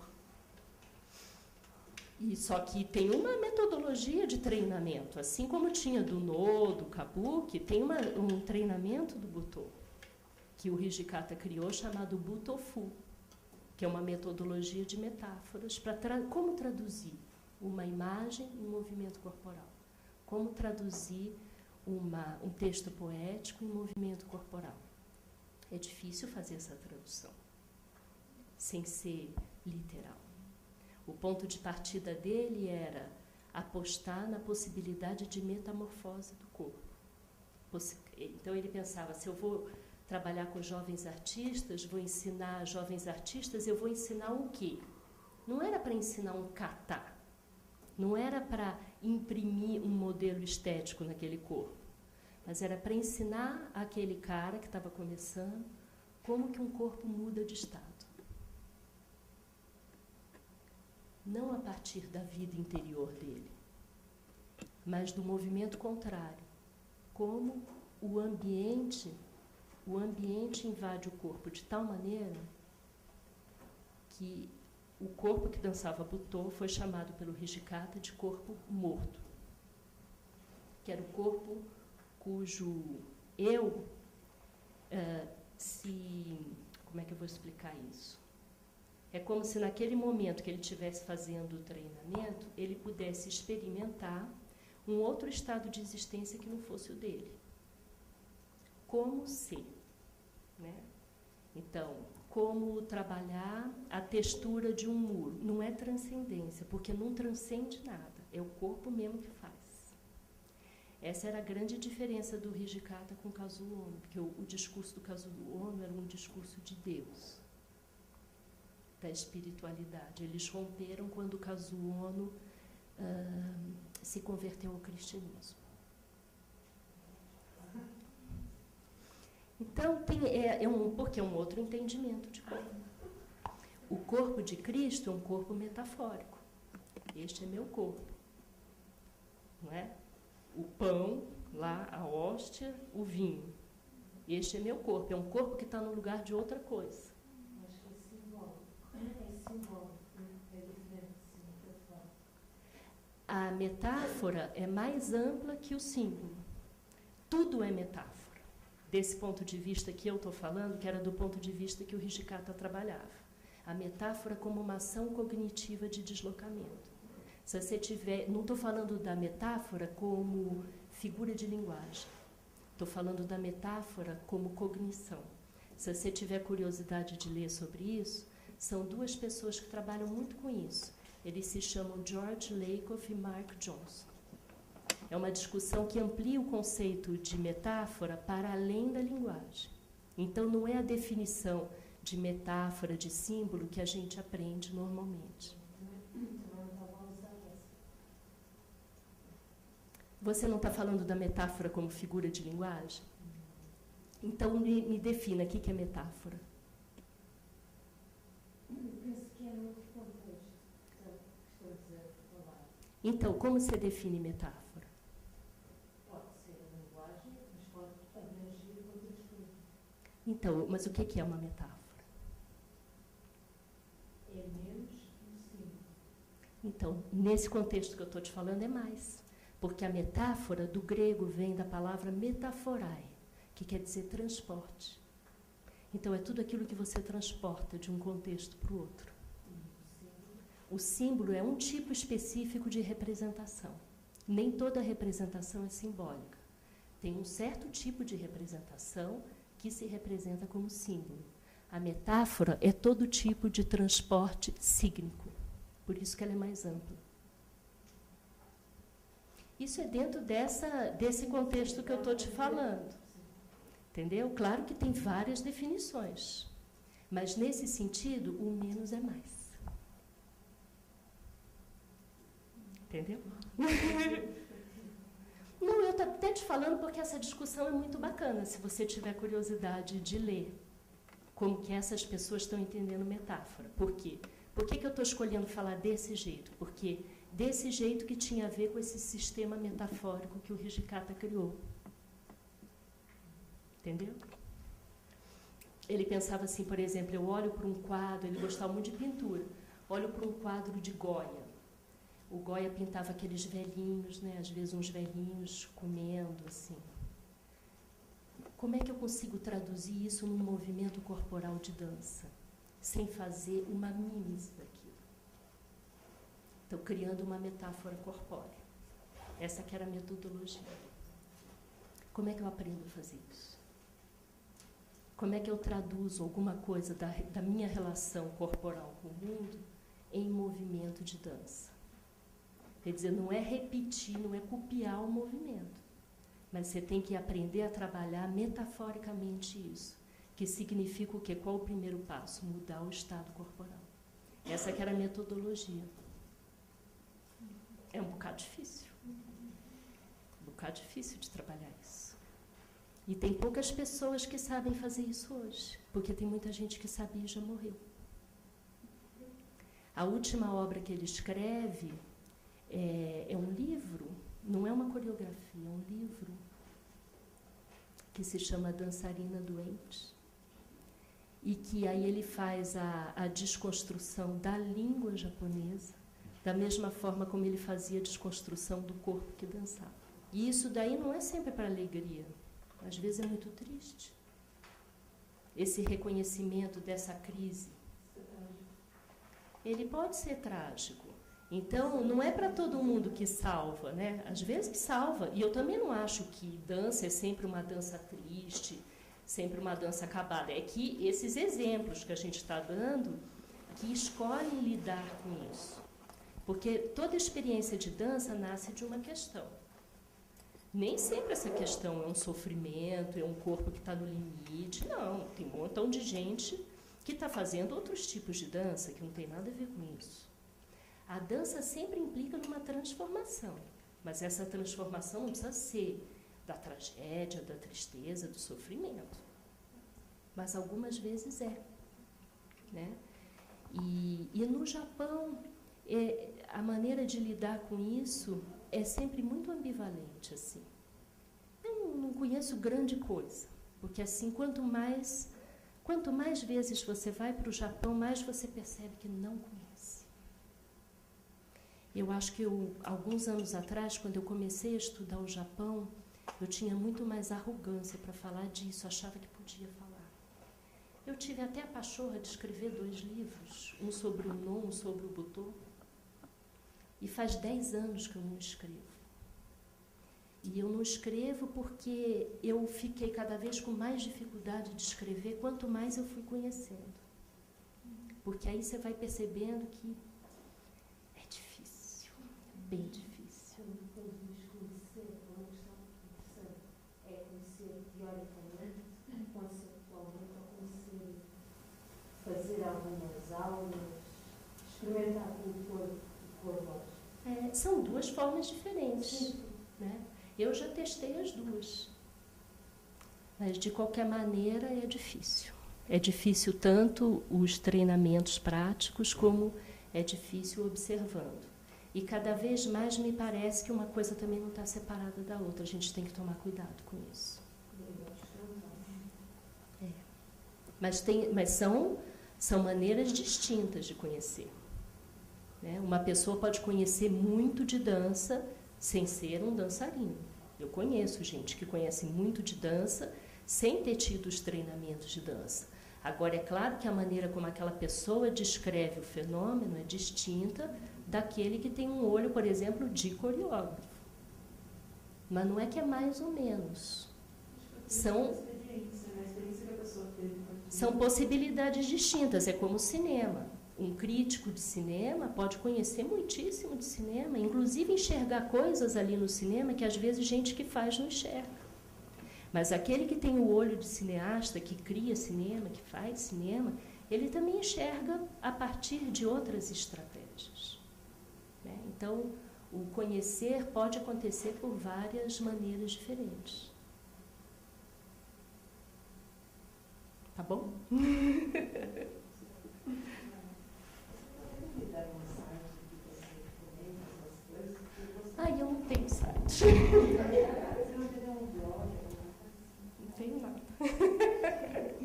E só que tem uma metodologia de treinamento, assim como tinha do No, do Kabuki, tem um treinamento do Butô, que o Hijikata criou, chamado Butofu, que é uma metodologia de metáforas para como traduzir uma imagem em movimento corporal. Como traduzir um texto poético em movimento corporal. É difícil fazer essa tradução, sem ser literal. O ponto de partida dele era apostar na possibilidade de metamorfose do corpo. Então, ele pensava, se eu vou trabalhar com jovens artistas, vou ensinar jovens artistas, eu vou ensinar o quê? Não era para ensinar um kata, não era para imprimir um modelo estético naquele corpo, mas era para ensinar aquele cara que estava começando como que um corpo muda de estado. Não a partir da vida interior dele, mas do movimento contrário. Como o ambiente invade o corpo de tal maneira que o corpo que dançava Butô foi chamado pelo Hijikata de corpo morto, que era o corpo cujo eu como é que eu vou explicar isso? É como se naquele momento que ele estivesse fazendo o treinamento, ele pudesse experimentar um outro estado de existência que não fosse o dele. Como ser, né? Então, como trabalhar a textura de um muro. Não é transcendência, porque não transcende nada. É o corpo mesmo que faz. Essa era a grande diferença do Hijikata com o Kazuo Ono, porque o discurso do Kazuo Ono era um discurso de Deus, da espiritualidade. Eles romperam quando o Kazuo Ono se converteu ao cristianismo. Então, porque é um outro entendimento de corpo. O corpo de Cristo é um corpo metafórico. Este é meu corpo. Não é? O pão, lá, a hóstia, o vinho. Este é meu corpo. É um corpo que está no lugar de outra coisa. Acho que é simbólico. É simbólico. É diferente. A metáfora é mais ampla que o símbolo. Tudo é metáfora. Desse ponto de vista que eu estou falando, que era do ponto de vista que o Hijikata trabalhava. A metáfora como uma ação cognitiva de deslocamento. Se você tiver, não estou falando da metáfora como figura de linguagem. Estou falando da metáfora como cognição. Se você tiver curiosidade de ler sobre isso, são duas pessoas que trabalham muito com isso. Eles se chamam George Lakoff e Mark Johnson. É uma discussão que amplia o conceito de metáfora para além da linguagem. Então, não é a definição de metáfora, de símbolo, que a gente aprende normalmente. Você não está falando da metáfora como figura de linguagem? Então, me defina o que é metáfora. Penso que é no outro contexto que estou a dizer, falar. Então, como você define metáfora? Pode ser a linguagem, mas pode abranger outras coisas. Então, mas o que é uma metáfora? É menos que o símbolo. Então, nesse contexto que eu estou te falando, é mais. Porque a metáfora do grego vem da palavra metaforai, que quer dizer transporte. Então, é tudo aquilo que você transporta de um contexto para o outro. O símbolo é um tipo específico de representação. Nem toda representação é simbólica. Tem um certo tipo de representação que se representa como símbolo. A metáfora é todo tipo de transporte sígnico. Por isso que ela é mais ampla. Isso é dentro desse contexto que eu estou te falando. Entendeu? Claro que tem várias definições. Mas, nesse sentido, o menos é mais. Entendeu? Não, eu estou até te falando porque essa discussão é muito bacana, se você tiver curiosidade de ler como que essas pessoas estão entendendo metáfora. Por quê? Por que eu estou escolhendo falar desse jeito? Porque desse jeito que tinha a ver com esse sistema metafórico que o Hijikata criou. Entendeu? Ele pensava assim, por exemplo, eu olho para um quadro, ele gostava muito de pintura, olho para um quadro de Goya. O Goya pintava aqueles velhinhos, né? Às vezes uns velhinhos comendo, assim. Como é que eu consigo traduzir isso num movimento corporal de dança, sem fazer uma mímese daquilo? Então, criando uma metáfora corpórea. Essa que era a metodologia. Como é que eu aprendo a fazer isso? Como é que eu traduzo alguma coisa da minha relação corporal com o mundo em movimento de dança? Quer dizer, não é repetir, não é copiar o movimento, mas você tem que aprender a trabalhar metaforicamente isso, que significa o quê? Qual o primeiro passo? Mudar o estado corporal. Essa que era a metodologia. É um bocado difícil. Um bocado difícil de trabalhar isso. E tem poucas pessoas que sabem fazer isso hoje, porque tem muita gente que sabia e já morreu. A última obra que ele escreve é um livro, não é uma coreografia, é um livro que se chama Dançarina Doente, e que aí ele faz a desconstrução da língua japonesa, da mesma forma como ele fazia a desconstrução do corpo que dançava. E isso daí não é sempre para alegria, às vezes é muito triste. Esse reconhecimento dessa crise, ele pode ser trágico. Então, não é para todo mundo que salva, né? Às vezes salva. E eu também não acho que dança é sempre uma dança triste, sempre uma dança acabada. É que esses exemplos que a gente está dando, que escolhem lidar com isso. Porque toda experiência de dança nasce de uma questão. Nem sempre essa questão é um sofrimento, é um corpo que está no limite. Não, tem um montão de gente que está fazendo outros tipos de dança que não tem nada a ver com isso. A dança sempre implica numa transformação, mas essa transformação não precisa ser da tragédia, da tristeza, do sofrimento. mas algumas vezes é. Né? E no Japão, a maneira de lidar com isso é sempre muito ambivalente. Assim. Eu não conheço grande coisa, porque assim, quanto mais vezes você vai para o Japão, mais você percebe que não conhece. Eu acho que alguns anos atrás, quando eu comecei a estudar o Japão, eu tinha muito mais arrogância para falar disso, achava que podia falar. Eu tive até a pachorra de escrever 2 livros, um sobre o Non, um sobre o Butô, e faz 10 anos que eu não escrevo. E eu não escrevo porque eu fiquei cada vez com mais dificuldade de escrever, quanto mais eu fui conhecendo. Porque aí você vai percebendo que é difícil, é bem difícil. É conhecer teoricamente, conceptualmente, ou conhecer, fazer algumas aulas, experimentar com o corpo. São 2 formas diferentes. Né? Eu já testei as 2. Mas, de qualquer maneira, é difícil. É difícil tanto os treinamentos práticos, como é difícil observando. E cada vez mais me parece que uma coisa também não está separada da outra. A gente tem que tomar cuidado com isso. Mas são maneiras distintas de conhecer. Né? Uma pessoa pode conhecer muito de dança sem ser um dançarino. Eu conheço gente que conhece muito de dança sem ter tido os treinamentos de dança. Agora, é claro que a maneira como aquela pessoa descreve o fenômeno é distinta daquele que tem um olho, por exemplo, de coreógrafo. Mas não é que é mais ou menos. São possibilidades distintas, é como o cinema. Um crítico de cinema pode conhecer muitíssimo de cinema, inclusive enxergar coisas ali no cinema que às vezes gente que faz não enxerga. Mas aquele que tem o olho de cineasta, que cria cinema, que faz cinema, ele também enxerga a partir de outras estratégias. Né? Então, o conhecer pode acontecer por várias maneiras diferentes. Tá bom? Eu não tenho site. Não tenho nada. E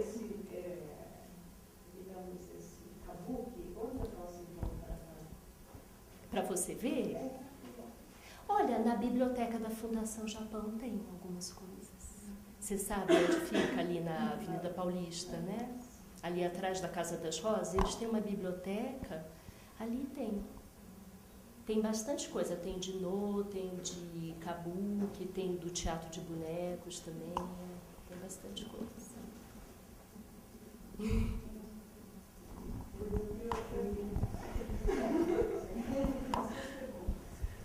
esse kabuki, onde eu posso encontrar? Para você ver? Olha, na biblioteca da Fundação Japão tem algumas coisas. Você sabe onde fica ali na Avenida Paulista, né? Ali atrás da Casa das Rosas, eles têm uma biblioteca, ali tem. Tem bastante coisa, tem de No, tem de kabuki, tem do teatro de bonecos também, tem bastante coisa.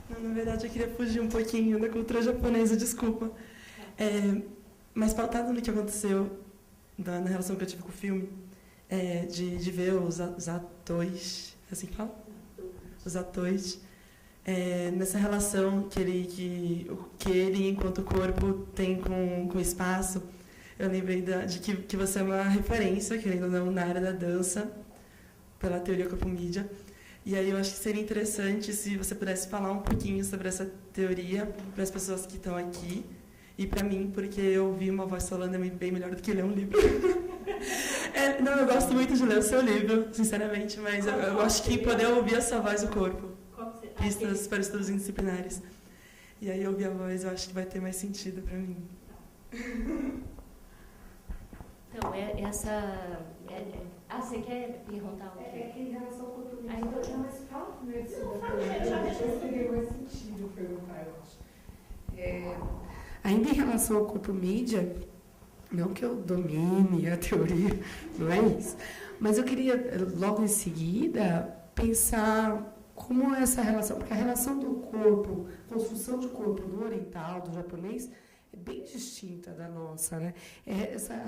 Não, na verdade, eu queria fugir um pouquinho da cultura japonesa, desculpa. Mas pautado no que aconteceu, na relação que eu tive com o filme, de ver os atores, assim que fala? Os atores, nessa relação que ele, enquanto corpo, tem com o espaço. Eu lembrei de que você é uma referência, querendo ou não, na área da dança, pela teoria corpo-mídia. E aí eu acho que seria interessante se você pudesse falar um pouquinho sobre essa teoria para as pessoas que estão aqui e para mim, porque eu ouvi uma voz falando bem melhor do que ler um livro. Não, eu gosto muito de ler o seu livro, sinceramente, mas eu acho que poder ouvir a sua voz do corpo. Pistas para estudos indisciplinares. E aí ouvir a voz eu acho que vai ter mais sentido para mim. Então, você quer perguntar o quê? Em relação ao corpo mídia, mas fala primeiro sobre teria mais sentido perguntar, eu acho. Ainda em relação ao corpo mídia, não que eu domine a teoria, não é isso, mas eu queria, logo em seguida, pensar como essa relação, porque a relação do corpo, construção de corpo do oriental, do japonês, é bem distinta da nossa, né?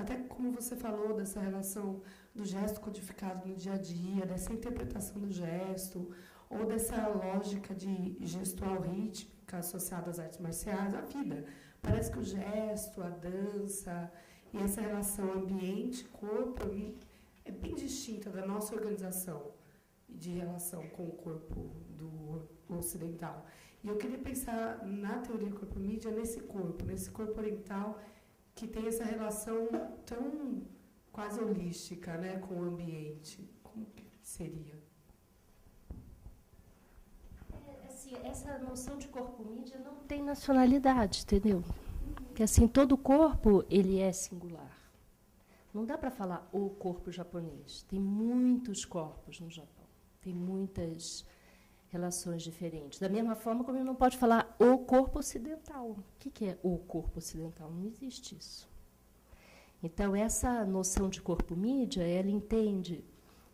Até como você falou dessa relação do gesto codificado no dia a dia, dessa interpretação do gesto, ou dessa lógica de gestual rítmica associada às artes marciais, à vida. Parece que o gesto, a dança, E essa relação ambiente-corpo é bem distinta da nossa organização de relação com o corpo do ocidental. E eu queria pensar na teoria corpo-mídia nesse corpo oriental, que tem essa relação tão quase holística, né, com o ambiente. Como que seria? Assim, essa noção de corpo-mídia não tem nacionalidade, entendeu? Porque assim, todo corpo ele é singular. Não dá para falar o corpo japonês. Tem muitos corpos no Japão. Tem muitas relações diferentes. Da mesma forma como ele não pode falar o corpo ocidental. O que é o corpo ocidental? Não existe isso. Então, essa noção de corpo-mídia, ela entende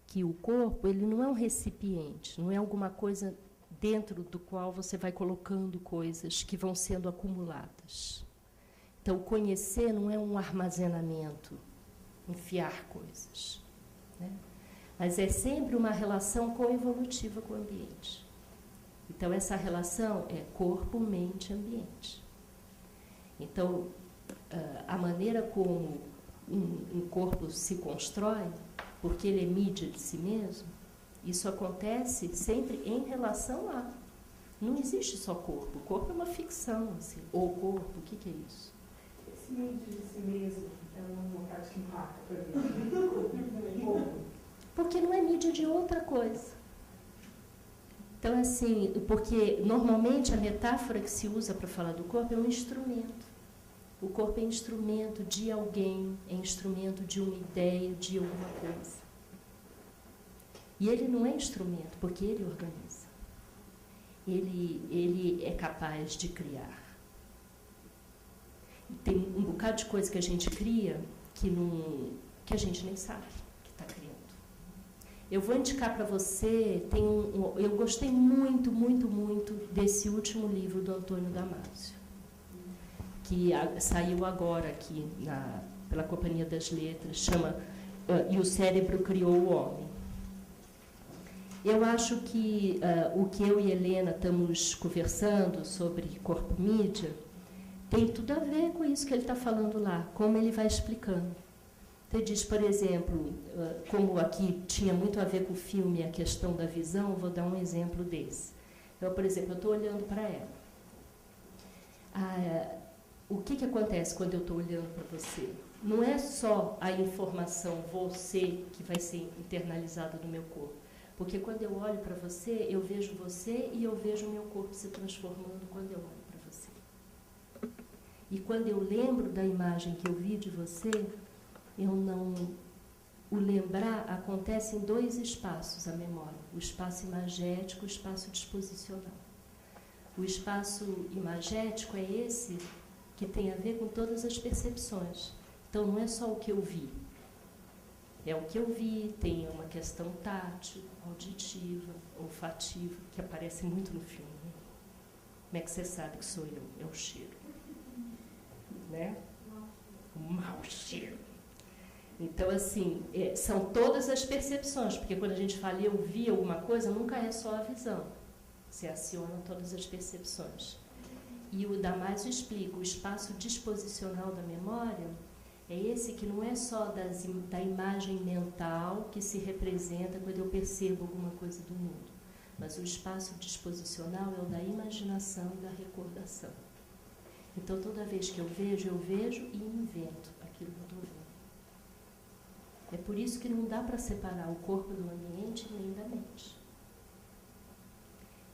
que o corpo ele não é um recipiente, não é alguma coisa dentro do qual você vai colocando coisas que vão sendo acumuladas. Então, conhecer não é um armazenamento, enfiar coisas, né? Mas é sempre uma relação coevolutiva com o ambiente. Então, essa relação é corpo, mente, ambiente. Então, a maneira como um corpo se constrói, porque ele é mídia de si mesmo, isso acontece sempre em relação a. Não existe só corpo. O corpo é uma ficção, assim. O corpo, o que é isso? Esse mídia de si mesmo é uma parte que impacta para mim. Porque não é mídia de outra coisa. Então, assim, porque normalmente a metáfora que se usa para falar do corpo é um instrumento. O corpo é instrumento de alguém, é instrumento de uma ideia, de alguma coisa. E ele não é instrumento, porque ele organiza. Ele é capaz de criar. E tem um bocado de coisa que a gente cria que a gente nem sabe que está criando. Eu vou indicar para você, eu gostei muito, muito, muito desse último livro do Antônio Damasio, que saiu agora aqui pela Companhia das Letras, chama E o Cérebro Criou o Homem. Eu acho que o que eu e Helena estamos conversando sobre corpo-mídia tem tudo a ver com isso que ele está falando lá, como ele vai explicando. Ele diz, por exemplo, como aqui tinha muito a ver com o filme, a questão da visão, eu vou dar um exemplo desse. Então, por exemplo, eu estou olhando para ela. O que acontece quando eu estou olhando para você? Não é só a informação, você, que vai ser internalizada no meu corpo. Porque quando eu olho para você, eu vejo você e eu vejo o meu corpo se transformando quando eu olho para você. E quando eu lembro da imagem que eu vi de você, o lembrar acontece em dois espaços, a memória. O espaço imagético e o espaço disposicional. O espaço imagético é esse que tem a ver com todas as percepções. Então, não é só o que eu vi. É o que eu vi, tem uma questão tátil, auditiva, olfativa, que aparece muito no filme. Né? Como é que você sabe que sou eu? É o cheiro. Né? O mau cheiro. Então, assim, são todas as percepções, porque quando a gente fala eu vi alguma coisa, nunca é só a visão. Se acionam todas as percepções. E o Damasio explica, o espaço disposicional da memória é esse que não é só da imagem mental que se representa quando eu percebo alguma coisa do mundo, mas o espaço disposicional é o da imaginação e da recordação. Então, toda vez que eu vejo e invento aquilo que eu estou vendo. É por isso que não dá para separar o corpo do ambiente nem da mente.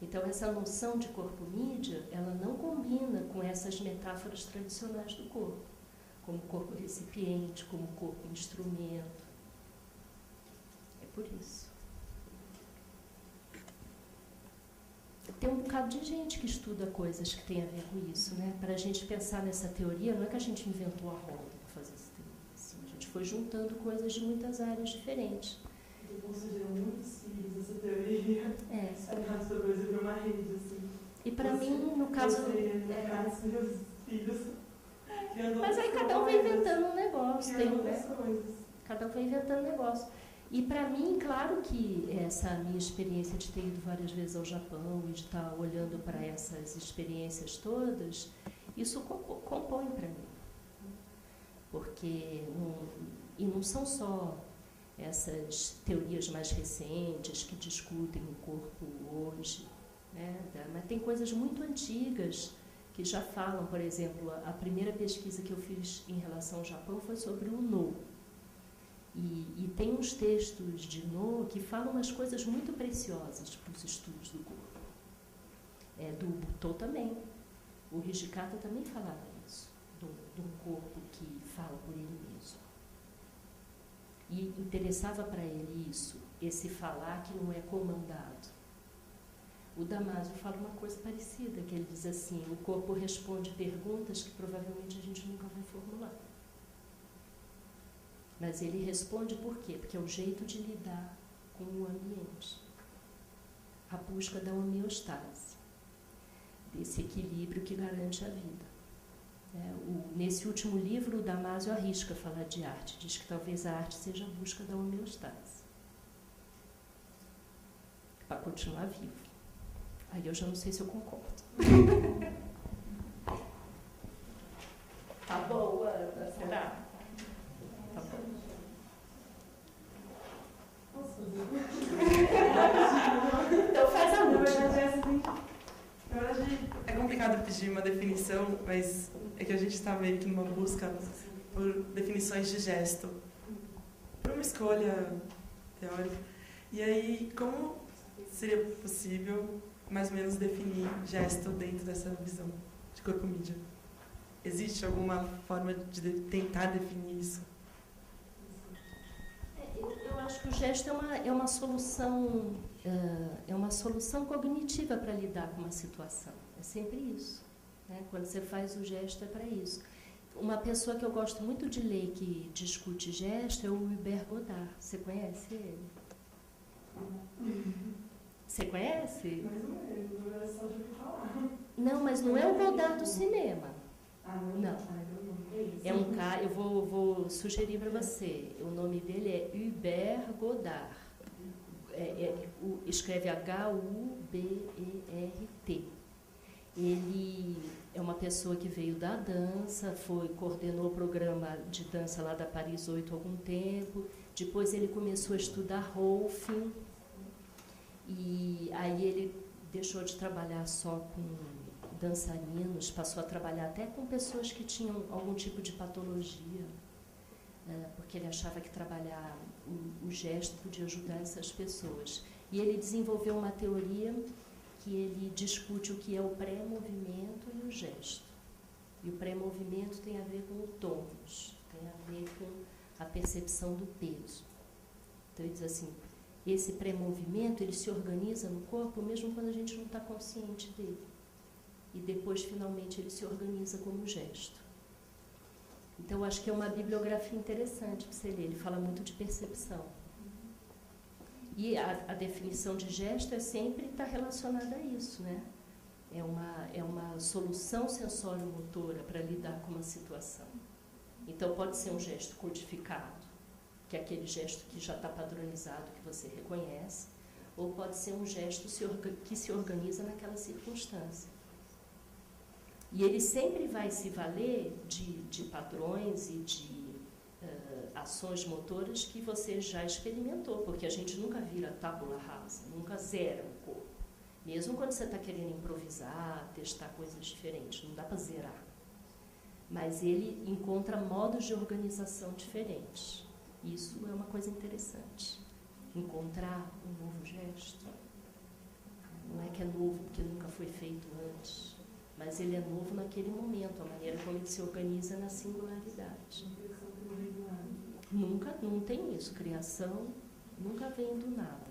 Então, essa noção de corpo-mídia, ela não combina com essas metáforas tradicionais do corpo, como corpo recipiente, como corpo instrumento. É por isso. Tem um bocado de gente que estuda coisas que tem a ver com isso, né? Para a gente pensar nessa teoria, não é que a gente inventou a roda para fazer essa teoria. Assim, a gente foi juntando coisas de muitas áreas diferentes. Eu considero muito simples essa teoria. Aliás, essa coisa de uma rede, assim. E para mim, no caso... meus filhos. Mas aí cada um vai inventando um negócio. Cada um vai inventando um negócio. E para mim, claro que essa minha experiência de ter ido várias vezes ao Japão e de estar olhando para essas experiências todas, isso compõe para mim. porque não são só essas teorias mais recentes que discutem o corpo hoje, né? Mas tem coisas muito antigas que já falam. Por exemplo, a primeira pesquisa que eu fiz em relação ao Japão foi sobre o No. E tem uns textos de No que falam umas coisas muito preciosas para os estudos do corpo. Do Butô também. O Hijikata também falava isso, de um corpo que fala por ele mesmo. E interessava para ele isso, esse falar que não é comandado. O Damasio fala uma coisa parecida, que ele diz assim: o corpo responde perguntas que provavelmente a gente nunca vai formular. Mas ele responde por quê? Porque é o jeito de lidar com o ambiente. A busca da homeostase, desse equilíbrio que garante a vida. Nesse último livro, o Damasio arrisca falar de arte, diz que talvez a arte seja a busca da homeostase, para continuar vivo. Aí eu já não sei se eu concordo. Tá boa, Ana, será? Tá bom. Posso fazer? Então faz a última. Na verdade, é complicado pedir uma definição, mas é que a gente está meio que numa busca por definições de gesto, por uma escolha teórica. E aí, como seria possível, mais ou menos, definir gesto dentro dessa visão de corpo-mídia? Existe alguma forma de tentar definir isso? Eu acho que o gesto é uma solução cognitiva para lidar com uma situação. É sempre isso, né? Quando você faz o gesto é para isso. Uma pessoa que eu gosto muito de ler que discute gesto é o Hubert Godard. Você conhece ele? Você conhece? Mais ou menos, eu só já ouvi falar. Não, mas não é o Godard do cinema. Não. É um cara, eu vou sugerir para você. O nome dele é Hubert Godard. Escreve H-U-B-E-R-T. Ele é uma pessoa que veio da dança, coordenou o programa de dança lá da Paris 8 há algum tempo. Depois ele começou a estudar Rolfing. E aí ele deixou de trabalhar só com dançarinos, passou a trabalhar até com pessoas que tinham algum tipo de patologia, porque ele achava que trabalhar o gesto podia ajudar essas pessoas. E ele desenvolveu uma teoria que ele discute o que é o pré-movimento e o gesto. E o pré-movimento tem a ver com o tônus, tem a ver com a percepção do peso. Então ele diz assim, esse pré-movimento ele se organiza no corpo mesmo quando a gente não está consciente dele. E depois, finalmente, ele se organiza como gesto. Então, acho que é uma bibliografia interessante para você ler. Ele fala muito de percepção. E a definição de gesto é sempre estar relacionada a isso, né? É uma solução sensório-motora para lidar com uma situação. Então, pode ser um gesto codificado, que é aquele gesto que já está padronizado, que você reconhece, ou pode ser um gesto que se organiza naquela circunstância. E ele sempre vai se valer de padrões e de ações motoras que você já experimentou, porque a gente nunca vira tábula rasa, nunca zera o corpo. Mesmo quando você está querendo improvisar, testar coisas diferentes, não dá para zerar. Mas ele encontra modos de organização diferentes. Isso é uma coisa interessante. Encontrar um novo gesto. Não é que é novo porque nunca foi feito antes. Mas ele é novo naquele momento, a maneira como ele se organiza na singularidade. Nunca, não tem isso. Criação nunca vem do nada.